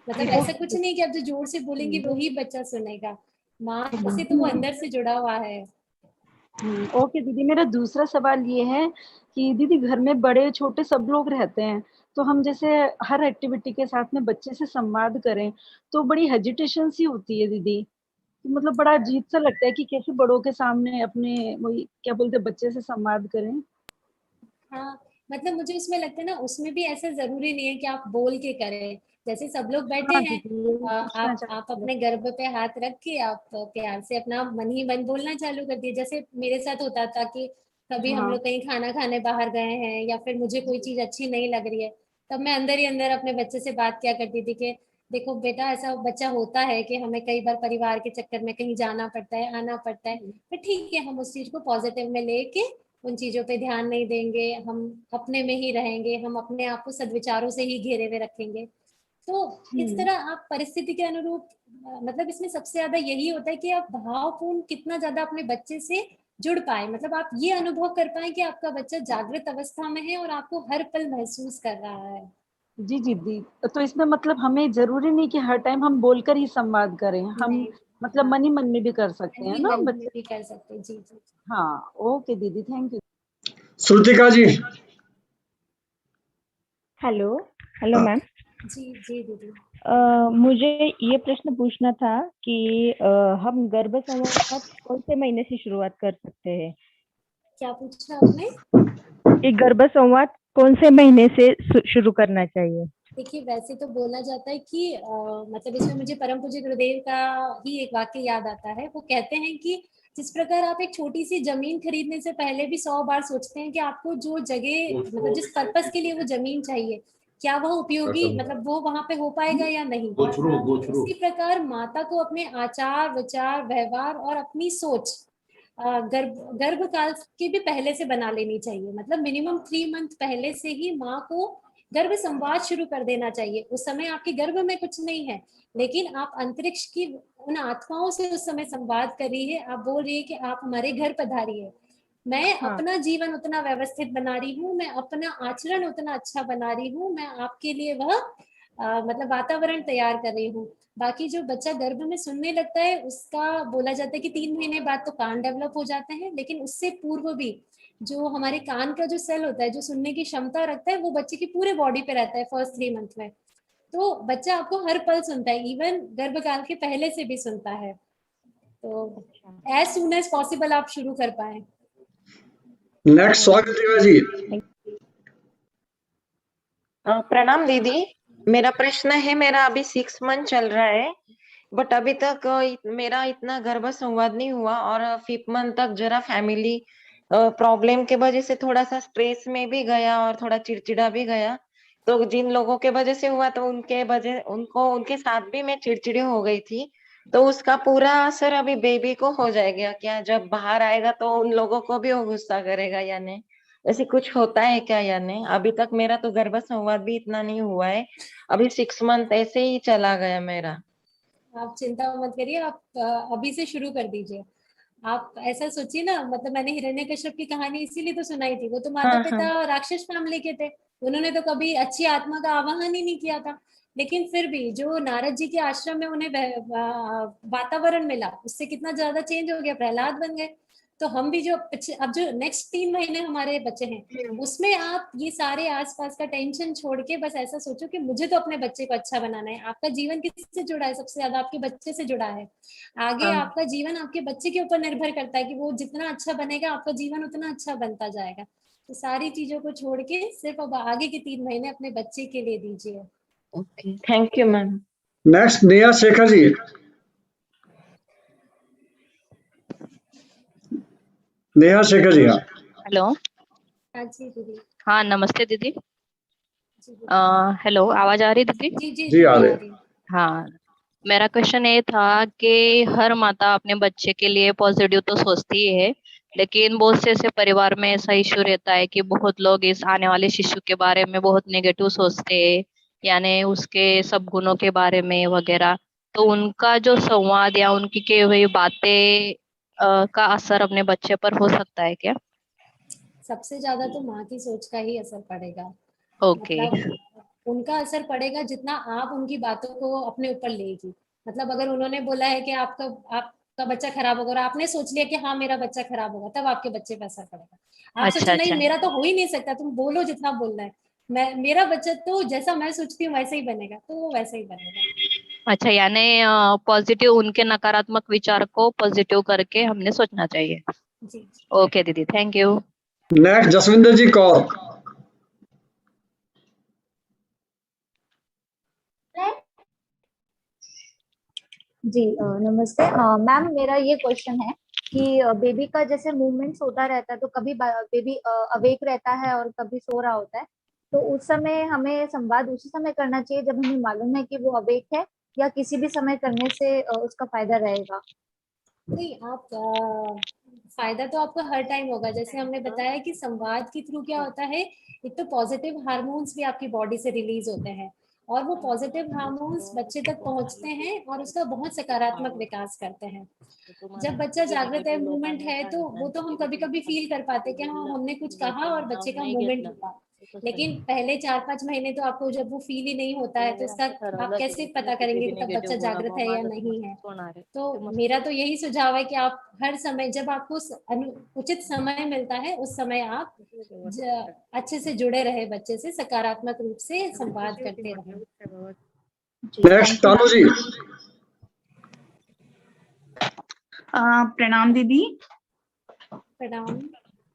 मतलब ऐसा कुछ नहीं कि आप जो जोर से बोलेंगे वही बच्चा सुनेगा। माँ से तो वो अंदर से जुड़ा हुआ है। ओके दीदी, मेरा दूसरा सवाल ये है कि दीदी घर में बड़े छोटे सब लोग रहते हैं, तो हम जैसे हर एक्टिविटी के साथ में बच्चे से संवाद करें, तो बड़ी हेजिटेशन सी होती है दीदी। मतलब बड़ा अजीब सा लगता है कि कैसे बड़ों के सामने अपने वही क्या बोलते हैं बच्चे से संवाद करें। हाँ, मतलब मुझे उसमें लगता है ना, उसमें भी ऐसा जरूरी नहीं है कि आप बोल के करें। जैसे सब लोग बैठे हाँ हैं, दीदी, यही पूछना आप चाहती हूँ। अपने गर्भ पे हाथ रख के आप प्यार से अपना मन ही मन बोलना चालू कर दिए। जैसे मेरे साथ होता था कि कभी हम हाँ लोग कहीं खाना खाने बाहर गए हैं या फिर मुझे कोई चीज अच्छी नहीं लग रही है, तब मैं अंदर ही अंदर अपने बच्चे से बात क्या करती थी कि देखो बेटा, ऐसा बच्चा होता है कि हमें कई बार परिवार के चक्कर में कहीं जाना पड़ता है, आना पड़ता है, पर ठीक है, हम उस चीज को पॉजिटिव में लेके उन चीजों पे ध्यान नहीं देंगे, हम अपने में ही रहेंगे, हम अपने आप को सद्विचारों से ही घेरे हुए रखेंगे। तो इस तरह आप परिस्थिति के अनुरूप मतलब इसमें सबसे ज्यादा यही होता है कि आप भावपूर्ण कितना ज्यादा अपने बच्चे से जुड़ पाए। मतलब आप ये अनुभव कर पाए कि आपका बच्चा जागृत अवस्था में है और आपको हर पल महसूस कर रहा है। जी जी दी, तो इसमें मतलब हमें जरूरी नहीं कि हर टाइम हम बोलकर ही संवाद करें, हम नहीं, मतलब हाँ, मन ही मन में भी कर सकते हैं नहीं ना मन में बच्चे। भी कर सकते, जी जी। हाँ ओके दीदी, thank you. Shrutika ji. Hello. Hello ma'am. जी जी दीदी। मुझे ये प्रश्न पूछना था कि हम गर्भ संवाद कौन से महीने से शुरुआत कर सकते हैं? क्या पूछा आपने? कि गर्भ संवाद कौन से महीने से शुरू करना चाहिए? देखिए, वैसे तो बोला जाता है कि मतलब इसमें मुझे परम पूज्य गुरुदेव का ही एक वाक्य याद आता है। वो कहते हैं कि जिस प्रकार आप एक छोटी सी जमीन खरीदने से पहले भी 100 बार सोचते हैं कि आपको जो जगह मतलब जिस पर्पस के लिए वो जमीन चाहिए, क्या वह उपयोगी, मतलब वो वहां पे हो पाएगा या नहीं। उसी प्रकार माता को अपने आचार विचार व्यवहार और अपनी सोच गर्भ काल के भी पहले से बना लेनी चाहिए। मतलब मिनिमम 3 मंथ पहले से ही माँ को गर्भ संवाद शुरू कर देना चाहिए। उस समय आपके गर्भ में कुछ नहीं है, लेकिन आप अंतरिक्ष की उन आत्माओं से उस समय संवाद कर रही है। आप बोल रही है कि आप हमारे घर पधारिए, मैं हाँ। अपना जीवन उतना व्यवस्थित बना रही हूँ, मैं अपना आचरण उतना अच्छा बना रही हूँ, मैं आपके लिए वह मतलब वातावरण तैयार कर रही हूँ। बाकी जो बच्चा गर्भ में सुनने लगता है उसका बोला जाता है कि 3 महीने बाद तो कान डेवलप हो जाते हैं, लेकिन उससे पूर्व भी जो हमारे कान का जो सेल होता है जो सुनने की क्षमता रखता है वो बच्चे की पूरे बॉडी पे रहता है फर्स्ट 3 मंथ में। तो बच्चा आपको हर पल सुनता है, इवन गर्भकाल के पहले से भी सुनता है। तो एज सुन एज पॉसिबल आप शुरू कर पाए। नेक्स्ट स्वागत जी। प्रणाम दीदी। मेरा प्रश्न है, मेरा अभी 6 मंथ चल रहा है, बट अभी तक मेरा इतना गर्भ संवाद नहीं हुआ, और 5th मंथ तक जरा फैमिली प्रॉब्लम के वजह से थोड़ा सा स्ट्रेस में भी गया और थोड़ा चिड़चिड़ा भी गया। तो जिन लोगों के वजह से हुआ, तो उनके साथ भी मैं चिड़चिड़ी हो गई थी। तो उसका पूरा असर अभी बेबी को हो जाएगा क्या? जब बाहर आएगा तो उन लोगों को भी वो गुस्सा करेगा या नहीं? ऐसे कुछ होता है क्या या नहीं? अभी तक मेरा तो गर्भ संवाद भी इतना नहीं हुआ है, अभी 6 मंथ ऐसे ही चला गया मेरा। आप चिंता मत करिए, आप अभी से शुरू कर दीजिए। आप ऐसा सोचिए ना, मतलब मैंने हिरण्यकश्यप की कहानी इसीलिए तो सुनाई थी। वो तो माता हाँ पिता हाँ। राक्षस फैमिली के थे, उन्होंने तो कभी अच्छी आत्मा का आवाहन ही नहीं किया था। लेकिन फिर भी जो नारद जी के आश्रम में उन्हें वातावरण मिला, उससे कितना ज्यादा चेंज हो गया, प्रहलाद बन गए। तो हम भी जो अब जो नेक्स्ट 3 महीने हमारे बच्चे हैं, उसमें आप ये सारे आसपास का टेंशन छोड़ के बस ऐसा सोचो कि मुझे तो अपने बच्चे को अच्छा बनाना है। आपका जीवन किससे जुड़ा है? सबसे ज्यादा आपके बच्चे से जुड़ा है। आगे हाँ। आपका जीवन आपके बच्चे के ऊपर निर्भर करता है कि वो जितना अच्छा बनेगा, आपका जीवन उतना अच्छा बनता जाएगा। तो सारी चीजों को छोड़ के सिर्फ अब आगे के 3 महीने अपने बच्चे के लिए दीजिए। Okay, thank you ma'am. Next Neha Shekhar ji. Neha Shekhar ji, हाँ। हेलो। हाँ जी दीदी। हाँ नमस्ते दीदी। जी दीदी। हेलो, आवाज आ रही दीदी? जी जी जी, आ दीदी रहे आ हैं। रही है। हाँ, मेरा क्वेश्चन ये था कि हर माता अपने बच्चे के लिए पॉजिटिव तो सोचती ही है, लेकिन बहुत से ऐसे परिवार में ऐसा इश्यू रहता है कि बहुत लोग इस आने वाले शिशु के बारे में बहुत नेगेटिव सोचते हैं, यानी उसके सब गुणों के बारे में वगैरह। तो उनका जो संवाद या उनकी की हुई बातें का असर अपने बच्चे पर हो सकता है क्या? सबसे ज्यादा तो माँ की सोच का ही असर पड़ेगा। ओके। मतलब उनका असर पड़ेगा जितना आप उनकी बातों को अपने ऊपर लेगी। मतलब अगर उन्होंने बोला है कि आपका बच्चा खराब होगा और आपने सोच लिया कि हाँ मेरा बच्चा खराब होगा, तब आपके बच्चे पे असर पड़ेगा। आप अच्छा सोचो नहीं अच्छा। मेरा तो हो ही नहीं सकता, तुम बोलो जितना बोलना है, मेरा बच्चा तो जैसा मैं सोचती हूँ वैसे ही बनेगा, तो वो वैसे ही बनेगा। अच्छा, यानी पॉजिटिव उनके नकारात्मक विचार को पॉजिटिव करके हमने सोचना चाहिए। जी। ओके दीदी, थैंक यू। नेक्स्ट जसविंदर जी कौर। जी नमस्ते मैम। मेरा ये क्वेश्चन है कि बेबी का जैसे मूवमेंट्स होता रहता है, तो कभी बेबी अवेक रहता है और कभी सो रहा होता है, तो उस समय हमें संवाद उसी समय करना चाहिए जब हमें मालूम है कि वो अवेक है, या किसी भी समय करने से उसका फायदा रहेगा? नहीं, आप फायदा तो आपको हर टाइम होगा। जैसे हमने बताया कि संवाद के थ्रू क्या होता है, एक तो पॉजिटिव हार्मोन्स भी आपकी बॉडी से रिलीज होते हैं, और वो पॉजिटिव हार्मोन्स बच्चे तक पहुंचते हैं और उसका बहुत सकारात्मक विकास करते हैं। जब बच्चा जागृत है, मूवमेंट है, तो वो तो हम कभी कभी फील कर पाते हैं कि हाँ हमने कुछ कहा और बच्चे का मूवमेंट हुआ। लेकिन पहले 4-5 महीने तो आपको जब वो फील ही नहीं होता है, तो इसका आप कैसे पता करेंगे कि तब बच्चा जागृत है या नहीं है? तो मेरा तो यही सुझाव है कि आप हर समय जब आपको उचित समय मिलता है, उस समय आप अच्छे से जुड़े रहे बच्चे से, सकारात्मक रूप से संवाद करते रहे। नेक्स्ट तानू जी। प्रणाम दीदी। प्रणाम।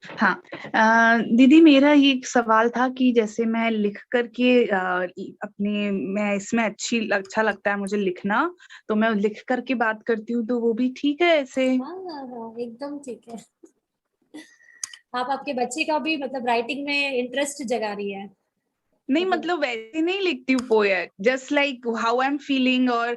हाँ दीदी, मेरा ये एक सवाल था कि जैसे मैं लिख करके अपने, मैं इसमें अच्छा लगता है मुझे लिखना, तो मैं लिख करके बात करती हूँ, तो वो भी ठीक है ऐसे? हाँ हाँ हाँ, एकदम ठीक है। आप आपके बच्चे का भी मतलब राइटिंग में इंटरेस्ट जगा रही है। नहीं मतलब वैसे नहीं लिखती हूँ poet, just like how I am feeling, और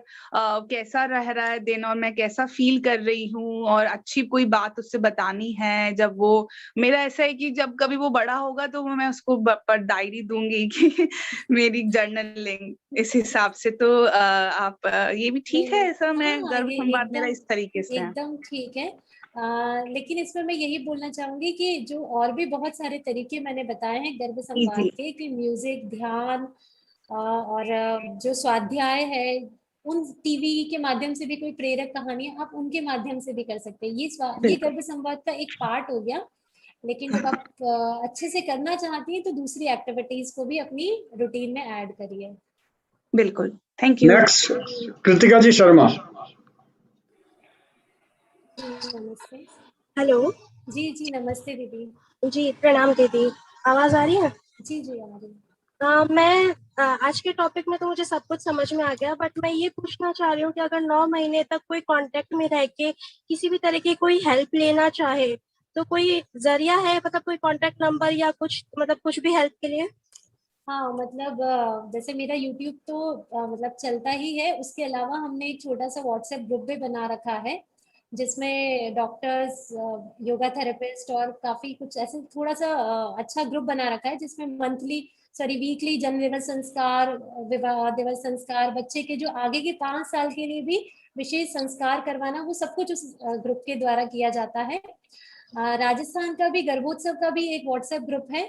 कैसा रह रहा है दिन और मैं कैसा फील कर रही हूँ, और अच्छी कोई बात उससे बतानी है। जब वो, मेरा ऐसा है कि जब कभी वो बड़ा होगा तो मैं उसको पर डायरी दूंगी कि मेरी जर्नलिंग इस हिसाब से। तो आप ये भी ठीक है ऐसा? मैं हाँ, गर्भ ये संवाद मेरा एकदम इस तरीके से है। एकदम ठीक है। लेकिन इसमें मैं यही बोलना चाहूंगी कि जो और भी बहुत सारे तरीके मैंने बताए हैं गर्भ संवाद जी के, कि म्यूजिक, ध्यान, और जो स्वाध्याय है, उन टीवी के माध्यम से भी कोई प्रेरक कहानी आप उनके माध्यम से भी कर सकते हैं। ये बिल्कुल। गर्भ संवाद का एक पार्ट हो गया। लेकिन जब आप अच्छे से करना चाहती हैं, तो दूसरी एक्टिविटीज को भी अपनी रूटीन में ऐड करिए। बिल्कुल, थैंक यू। नेक्स्ट कृतिका जी शर्मा। नमस्ते। हेलो। जी जी नमस्ते दीदी। जी प्रणाम दीदी। आवाज आ रही है? जी जी आ रही है। मैं आज के टॉपिक में तो मुझे सब कुछ समझ में आ गया, बट मैं ये पूछना चाह रही हूँ कि अगर 9 महीने तक कोई कांटेक्ट में रह के किसी भी तरह की कोई हेल्प लेना चाहे, तो कोई जरिया है, मतलब कोई कांटेक्ट नंबर या कुछ, मतलब कुछ भी हेल्प के लिए? हाँ, मतलब जैसे मेरा यूट्यूब तो मतलब चलता ही है, उसके अलावा हमने एक छोटा सा व्हाट्सएप ग्रुप भी बना रखा है, जिसमें डॉक्टर्स, योगा थेरेपिस्ट और काफी कुछ ऐसे थोड़ा सा अच्छा ग्रुप बना रखा है, जिसमें वीकली जन्म दिवस संस्कार, विवाह दिवस संस्कार, बच्चे के जो आगे के 5 साल के लिए भी विशेष संस्कार करवाना, वो सब कुछ उस ग्रुप के द्वारा किया जाता है। राजस्थान का भी गर्भोत्सव का भी एक व्हाट्सएप ग्रुप है,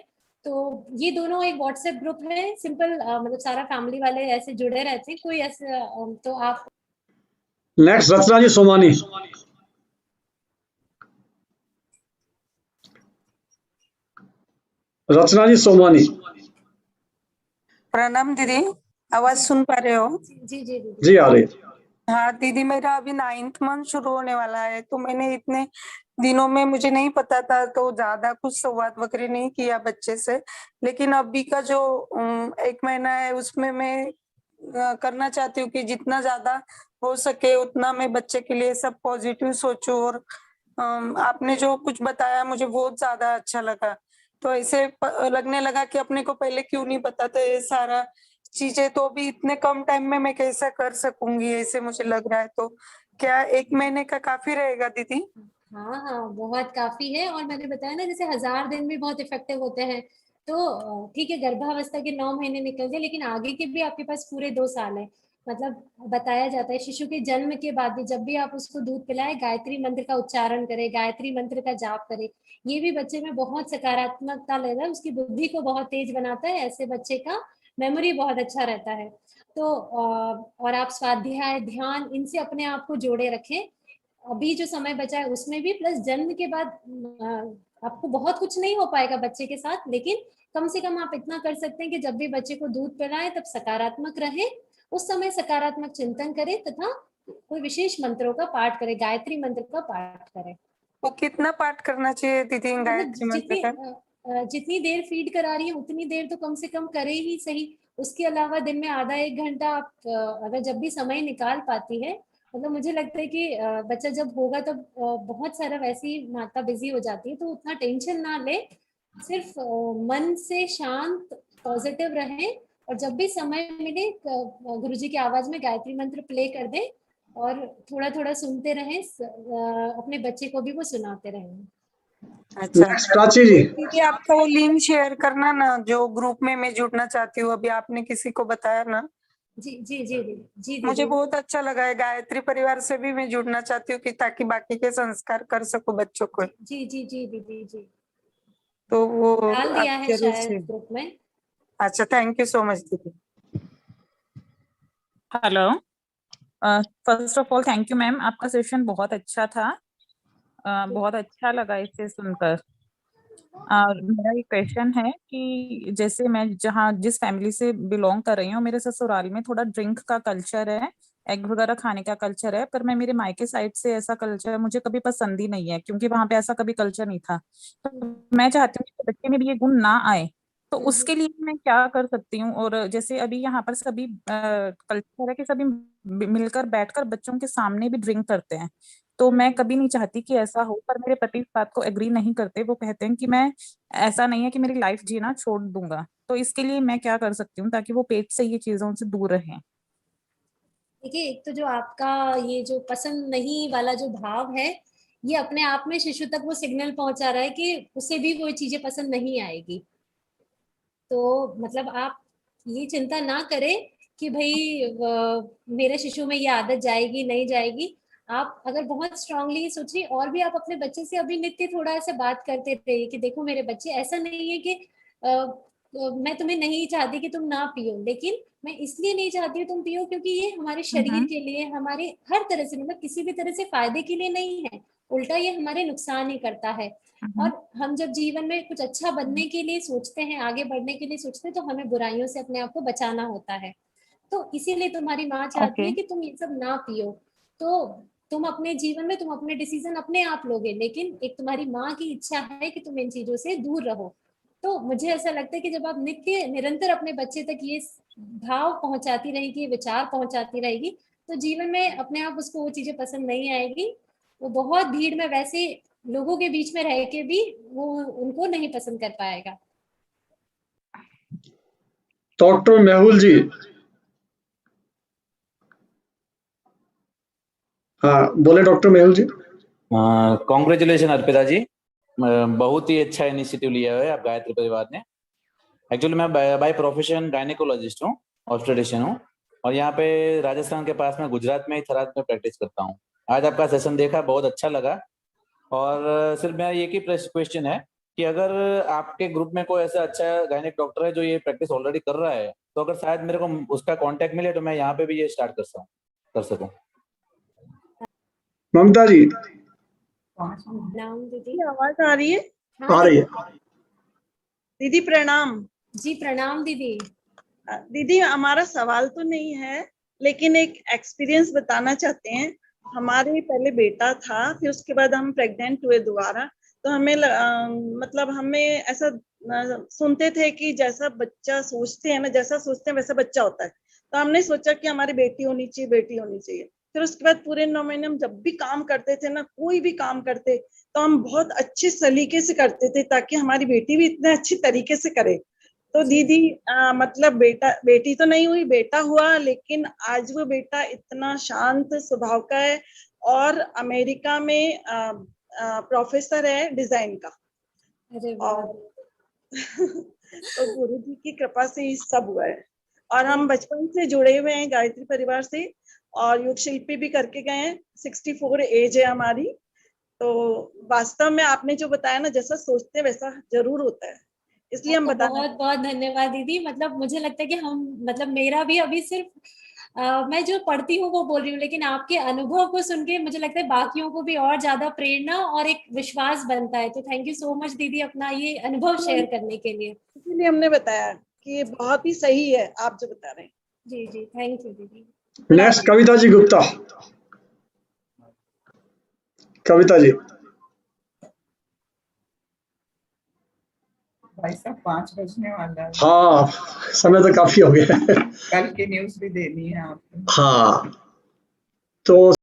तो ये दोनों एक व्हाट्सएप ग्रुप है, सिंपल मतलब सारा फैमिली वाले ऐसे जुड़े रहते हैं, कोई ऐसे तो आप। नेक्स्ट रचना जी सोमानी। रचना जी सोमानी। प्रणाम दीदी, आवाज सुन पा रहे हो? जी जी दीदी। जी आ रही। हाँ दीदी, मेरा अभी 9th मंथ शुरू होने वाला है, तो मैंने इतने दिनों में मुझे नहीं पता था, तो ज्यादा कुछ संवाद वगैरह नहीं किया बच्चे से। लेकिन अभी का जो 1 महीना है, उसमें मैं करना चाहती हूँ कि जितना ज्यादा हो सके उतना मैं बच्चे के लिए सब पॉजिटिव सोचूं। और आपने जो कुछ बताया मुझे बहुत ज्यादा अच्छा लगा। तो ऐसे लगने लगा कि अपने को पहले क्यों नहीं पता था ये सारा चीजें, तो भी इतने कम टाइम में मैं कैसा कर सकूंगी, ऐसे मुझे लग रहा है। तो क्या 1 महीने का काफी रहेगा दीदी? हाँ हाँ, बहुत काफी है, और मैंने बताया ना, जैसे 1000 दिन भी बहुत इफेक्टिव होते हैं। तो ठीक है, गर्भावस्था के 9 महीने निकल गए, लेकिन आगे के भी आपके पास पूरे 2 साल है। मतलब बताया जाता है, शिशु के जन्म के बाद भी जब भी आप उसको दूध पिलाए, गायत्री मंत्र का उच्चारण करें, गायत्री मंत्र का जाप करें। ये भी बच्चे में बहुत सकारात्मकता ले रहा है, उसकी बुद्धि को बहुत तेज बनाता है, ऐसे बच्चे का मेमोरी बहुत अच्छा रहता है। तो और आप स्वाध्याय, ध्यान, इनसे अपने आप को जोड़े रखें। अभी जो समय बचा है उसमें भी, प्लस जन्म के बाद आपको बहुत कुछ नहीं हो पाएगा बच्चे के साथ, लेकिन कम से कम आप इतना कर सकते हैं कि जब भी बच्चे को दूध पिलाएं तब सकारात्मक रहे, उस समय सकारात्मक चिंतन करें, तथा कोई विशेष मंत्रों का पाठ करें, गायत्री मंत्र का पाठ करें। वो कितना पाठ करना चाहिए दीदी मतलब गायत्री मंत्र का? जितनी देर फीड करा रही है उतनी देर तो कम से कम करे ही सही। उसके अलावा दिन में आधा 1 घंटा आप अगर जब भी समय निकाल पाती है, मतलब मुझे लगता है कि बच्चा जब होगा तब बहुत सारा वैसे ही माता बिजी हो जाती है, तो उतना टेंशन ना ले, सिर्फ मन से शांत पॉजिटिव रहें, और जब भी समय मिले गुरुजी की आवाज में गायत्री मंत्र प्ले कर दें, और थोड़ा थोड़ा सुनते रहें, अपने बच्चे को भी वो सुनाते रहें। अच्छा प्राची जी। दीदी, आपका वो लिंक शेयर करना ना, जो ग्रुप में मैं जुड़ना चाहती हूँ। अभी आपने किसी को बताया ना, जी जी जी जी मुझे दीदी। बहुत अच्छा लगा है। गायत्री परिवार से भी मैं जुड़ना चाहती हूँ कि ताकि बाकी के संस्कार कर सकूं बच्चों को। जी जी जी दीदी जी। तो वो डाल आप दिया है जरूर शायद से। ग्रुप में। अच्छा, थैंक यू सो मच दीदी। Hello, first of all thank you ma'am, आपका सेशन बहुत अच्छा था। बहुत अच्छा लगा इसे सुनकर। मेरा एक क्वेश्चन है कि जैसे मैं जहाँ जिस फैमिली से बिलोंग कर रही हूँ, मेरे ससुराल में थोड़ा ड्रिंक का कल्चर है, एग वगैरह खाने का कल्चर है, पर मैं मेरे मायके साइड से ऐसा कल्चर मुझे कभी पसंद ही नहीं है, क्योंकि वहां पे ऐसा कभी कल्चर नहीं था। तो मैं चाहती हूँ कि बच्चे में भी ये गुण ना आए, तो उसके लिए मैं क्या कर सकती हूँ? और जैसे अभी यहाँ पर सभी कल्चर है कि सभी मिलकर बैठकर बच्चों के सामने भी ड्रिंक करते हैं, तो मैं कभी नहीं चाहती कि ऐसा हो। पर मेरे पति इस बात को एग्री नहीं करते, वो कहते हैं कि मैं, ऐसा नहीं है कि मेरी लाइफ जीना छोड़ दूंगा। तो इसके लिए मैं क्या कर सकती हूँ ताकि वो पेट से ये चीजों से दूर रहें? देखिए, एक तो जो आपका ये जो पसंद नहीं वाला जो भाव है, ये अपने आप में शिशु तक वो सिग्नल पहुंचा रहा है कि उसे भी वो चीजें पसंद नहीं आएगी। तो मतलब आप ये चिंता ना करें कि भाई मेरे शिशु में ये आदत जाएगी नहीं जाएगी। आप अगर बहुत स्ट्रांगली सोचिए, और भी आप अपने बच्चे से अभी नित्य थोड़ा ऐसे बात करते रहिए कि देखो मेरे बच्चे, ऐसा नहीं है कि मैं तुम्हें नहीं चाहती कि तुम ना पियो, लेकिन मैं इसलिए नहीं चाहती हूँ तुम पियो क्योंकि ये हमारे शरीर के लिए, हमारे हर तरह से, मतलब किसी भी तरह से फायदे के लिए नहीं है, उल्टा ये हमारे नुकसान ही करता है। और हम जब जीवन में कुछ अच्छा बनने के लिए सोचते हैं, आगे बढ़ने के लिए सोचते हैं, तो हमें बुराइयों से अपने आप को बचाना होता है। तो इसीलिए तुम्हारी माँ चाहती ओके। है कि तुम ये सब ना पियो। तो तुम अपने जीवन में, तुम अपने डिसीजन अपने आप लोगे, लेकिन एक तुम्हारी माँ की इच्छा है कि तुम इन चीजों से दूर रहो। तो मुझे ऐसा लगता है कि जब आप नित्य निरंतर अपने बच्चे तक ये भाव पहुंचाती रहेगी, ये विचार पहुंचाती रहेगी, तो जीवन में अपने आप उसको वो चीजें पसंद नहीं आएगी। वो बहुत भीड़ में वैसे लोगों के बीच में रह के भी वो उनको नहीं पसंद कर पाएगा। डॉक्टर मेहुल जी। हाँ बोले डॉक्टर मेहुल जी। कॉन्ग्रेचुलेशन अर्पिता जी, बहुत ही अच्छा इनिशिएटिव लिया है आप गायत्री परिवार ने। एक्चुअली मैं बाय प्रोफेशन गायनेकोलॉजिस्ट हूँ, ऑब्स्टेट्रिशियन हूँ, और यहाँ पे राजस्थान के पास में गुजरात में ही थराद में प्रैक्टिस करता हूँ। आज आपका सेशन देखा, बहुत अच्छा लगा। और सिर्फ मेरा एक ही क्वेश्चन है कि अगर आपके ग्रुप में कोई ऐसा अच्छा गायनेक डॉक्टर है जो ये प्रैक्टिस ऑलरेडी कर रहा है, तो अगर शायद मेरे को उसका कांटेक्ट मिले तो मैं यहाँ पे भी ये स्टार्ट कर सकूँ। ममता जी। दीदी आवाज आ रही है? आ रही है। दीदी प्रणाम। जी प्रणाम दीदी। दीदी हमारा सवाल तो नहीं है, लेकिन एक एक्सपीरियंस बताना चाहते हैं। हमारे पहले बेटा था, फिर उसके बाद हम प्रेग्नेंट हुए दोबारा। तो हमें मतलब हमें ऐसा सुनते थे कि जैसा बच्चा सोचते हैं ना, जैसा सोचते हैं वैसा बच्चा होता है। तो हमने सोचा कि हमारी बेटी होनी चाहिए, बेटी होनी चाहिए। फिर उसके बाद पूरे 9 महीने हम जब भी काम करते थे ना, कोई भी काम करते तो हम बहुत अच्छे सलीके से करते थे, ताकि हमारी बेटी भी इतने अच्छे तरीके से करे। तो दीदी मतलब बेटी तो नहीं हुई, बेटा हुआ, लेकिन आज वो बेटा इतना शांत स्वभाव का है और अमेरिका में प्रोफेसर है डिजाइन का। और तो गुरु जी की कृपा से ही सब हुआ है। और हम बचपन से जुड़े हुए हैं गायत्री परिवार से, और योग शिल्पी भी करके गए हैं। 64 एज है हमारी। तो वास्तव में आपने जो बताया ना, जैसा सोचते हैं वैसा जरूर होता है, इसलिए हम बता। बहुत बहुत धन्यवाद दीदी। मतलब मुझे लगता है कि हम मतलब मेरा भी अभी सिर्फ मैं जो पढ़ती हूँ वो बोल रही हूँ, लेकिन आपके अनुभव को सुन के मुझे लगता है बाकियों को भी और ज्यादा प्रेरणा और एक विश्वास बनता है। तो थैंक यू सो मच दीदी अपना ये अनुभव शेयर करने के लिए। इसीलिए हमने बताया कि ये बहुत ही सही है आप जो बता रहे हैं। जी जी थैंक यू दीदी। नेक्स्ट कविता जी गुप्ता। कविता जी। भाई साहब 5 बजने वाला है। हाँ समय तो काफी हो गया है। कल की न्यूज भी देनी है आपको। हाँ तो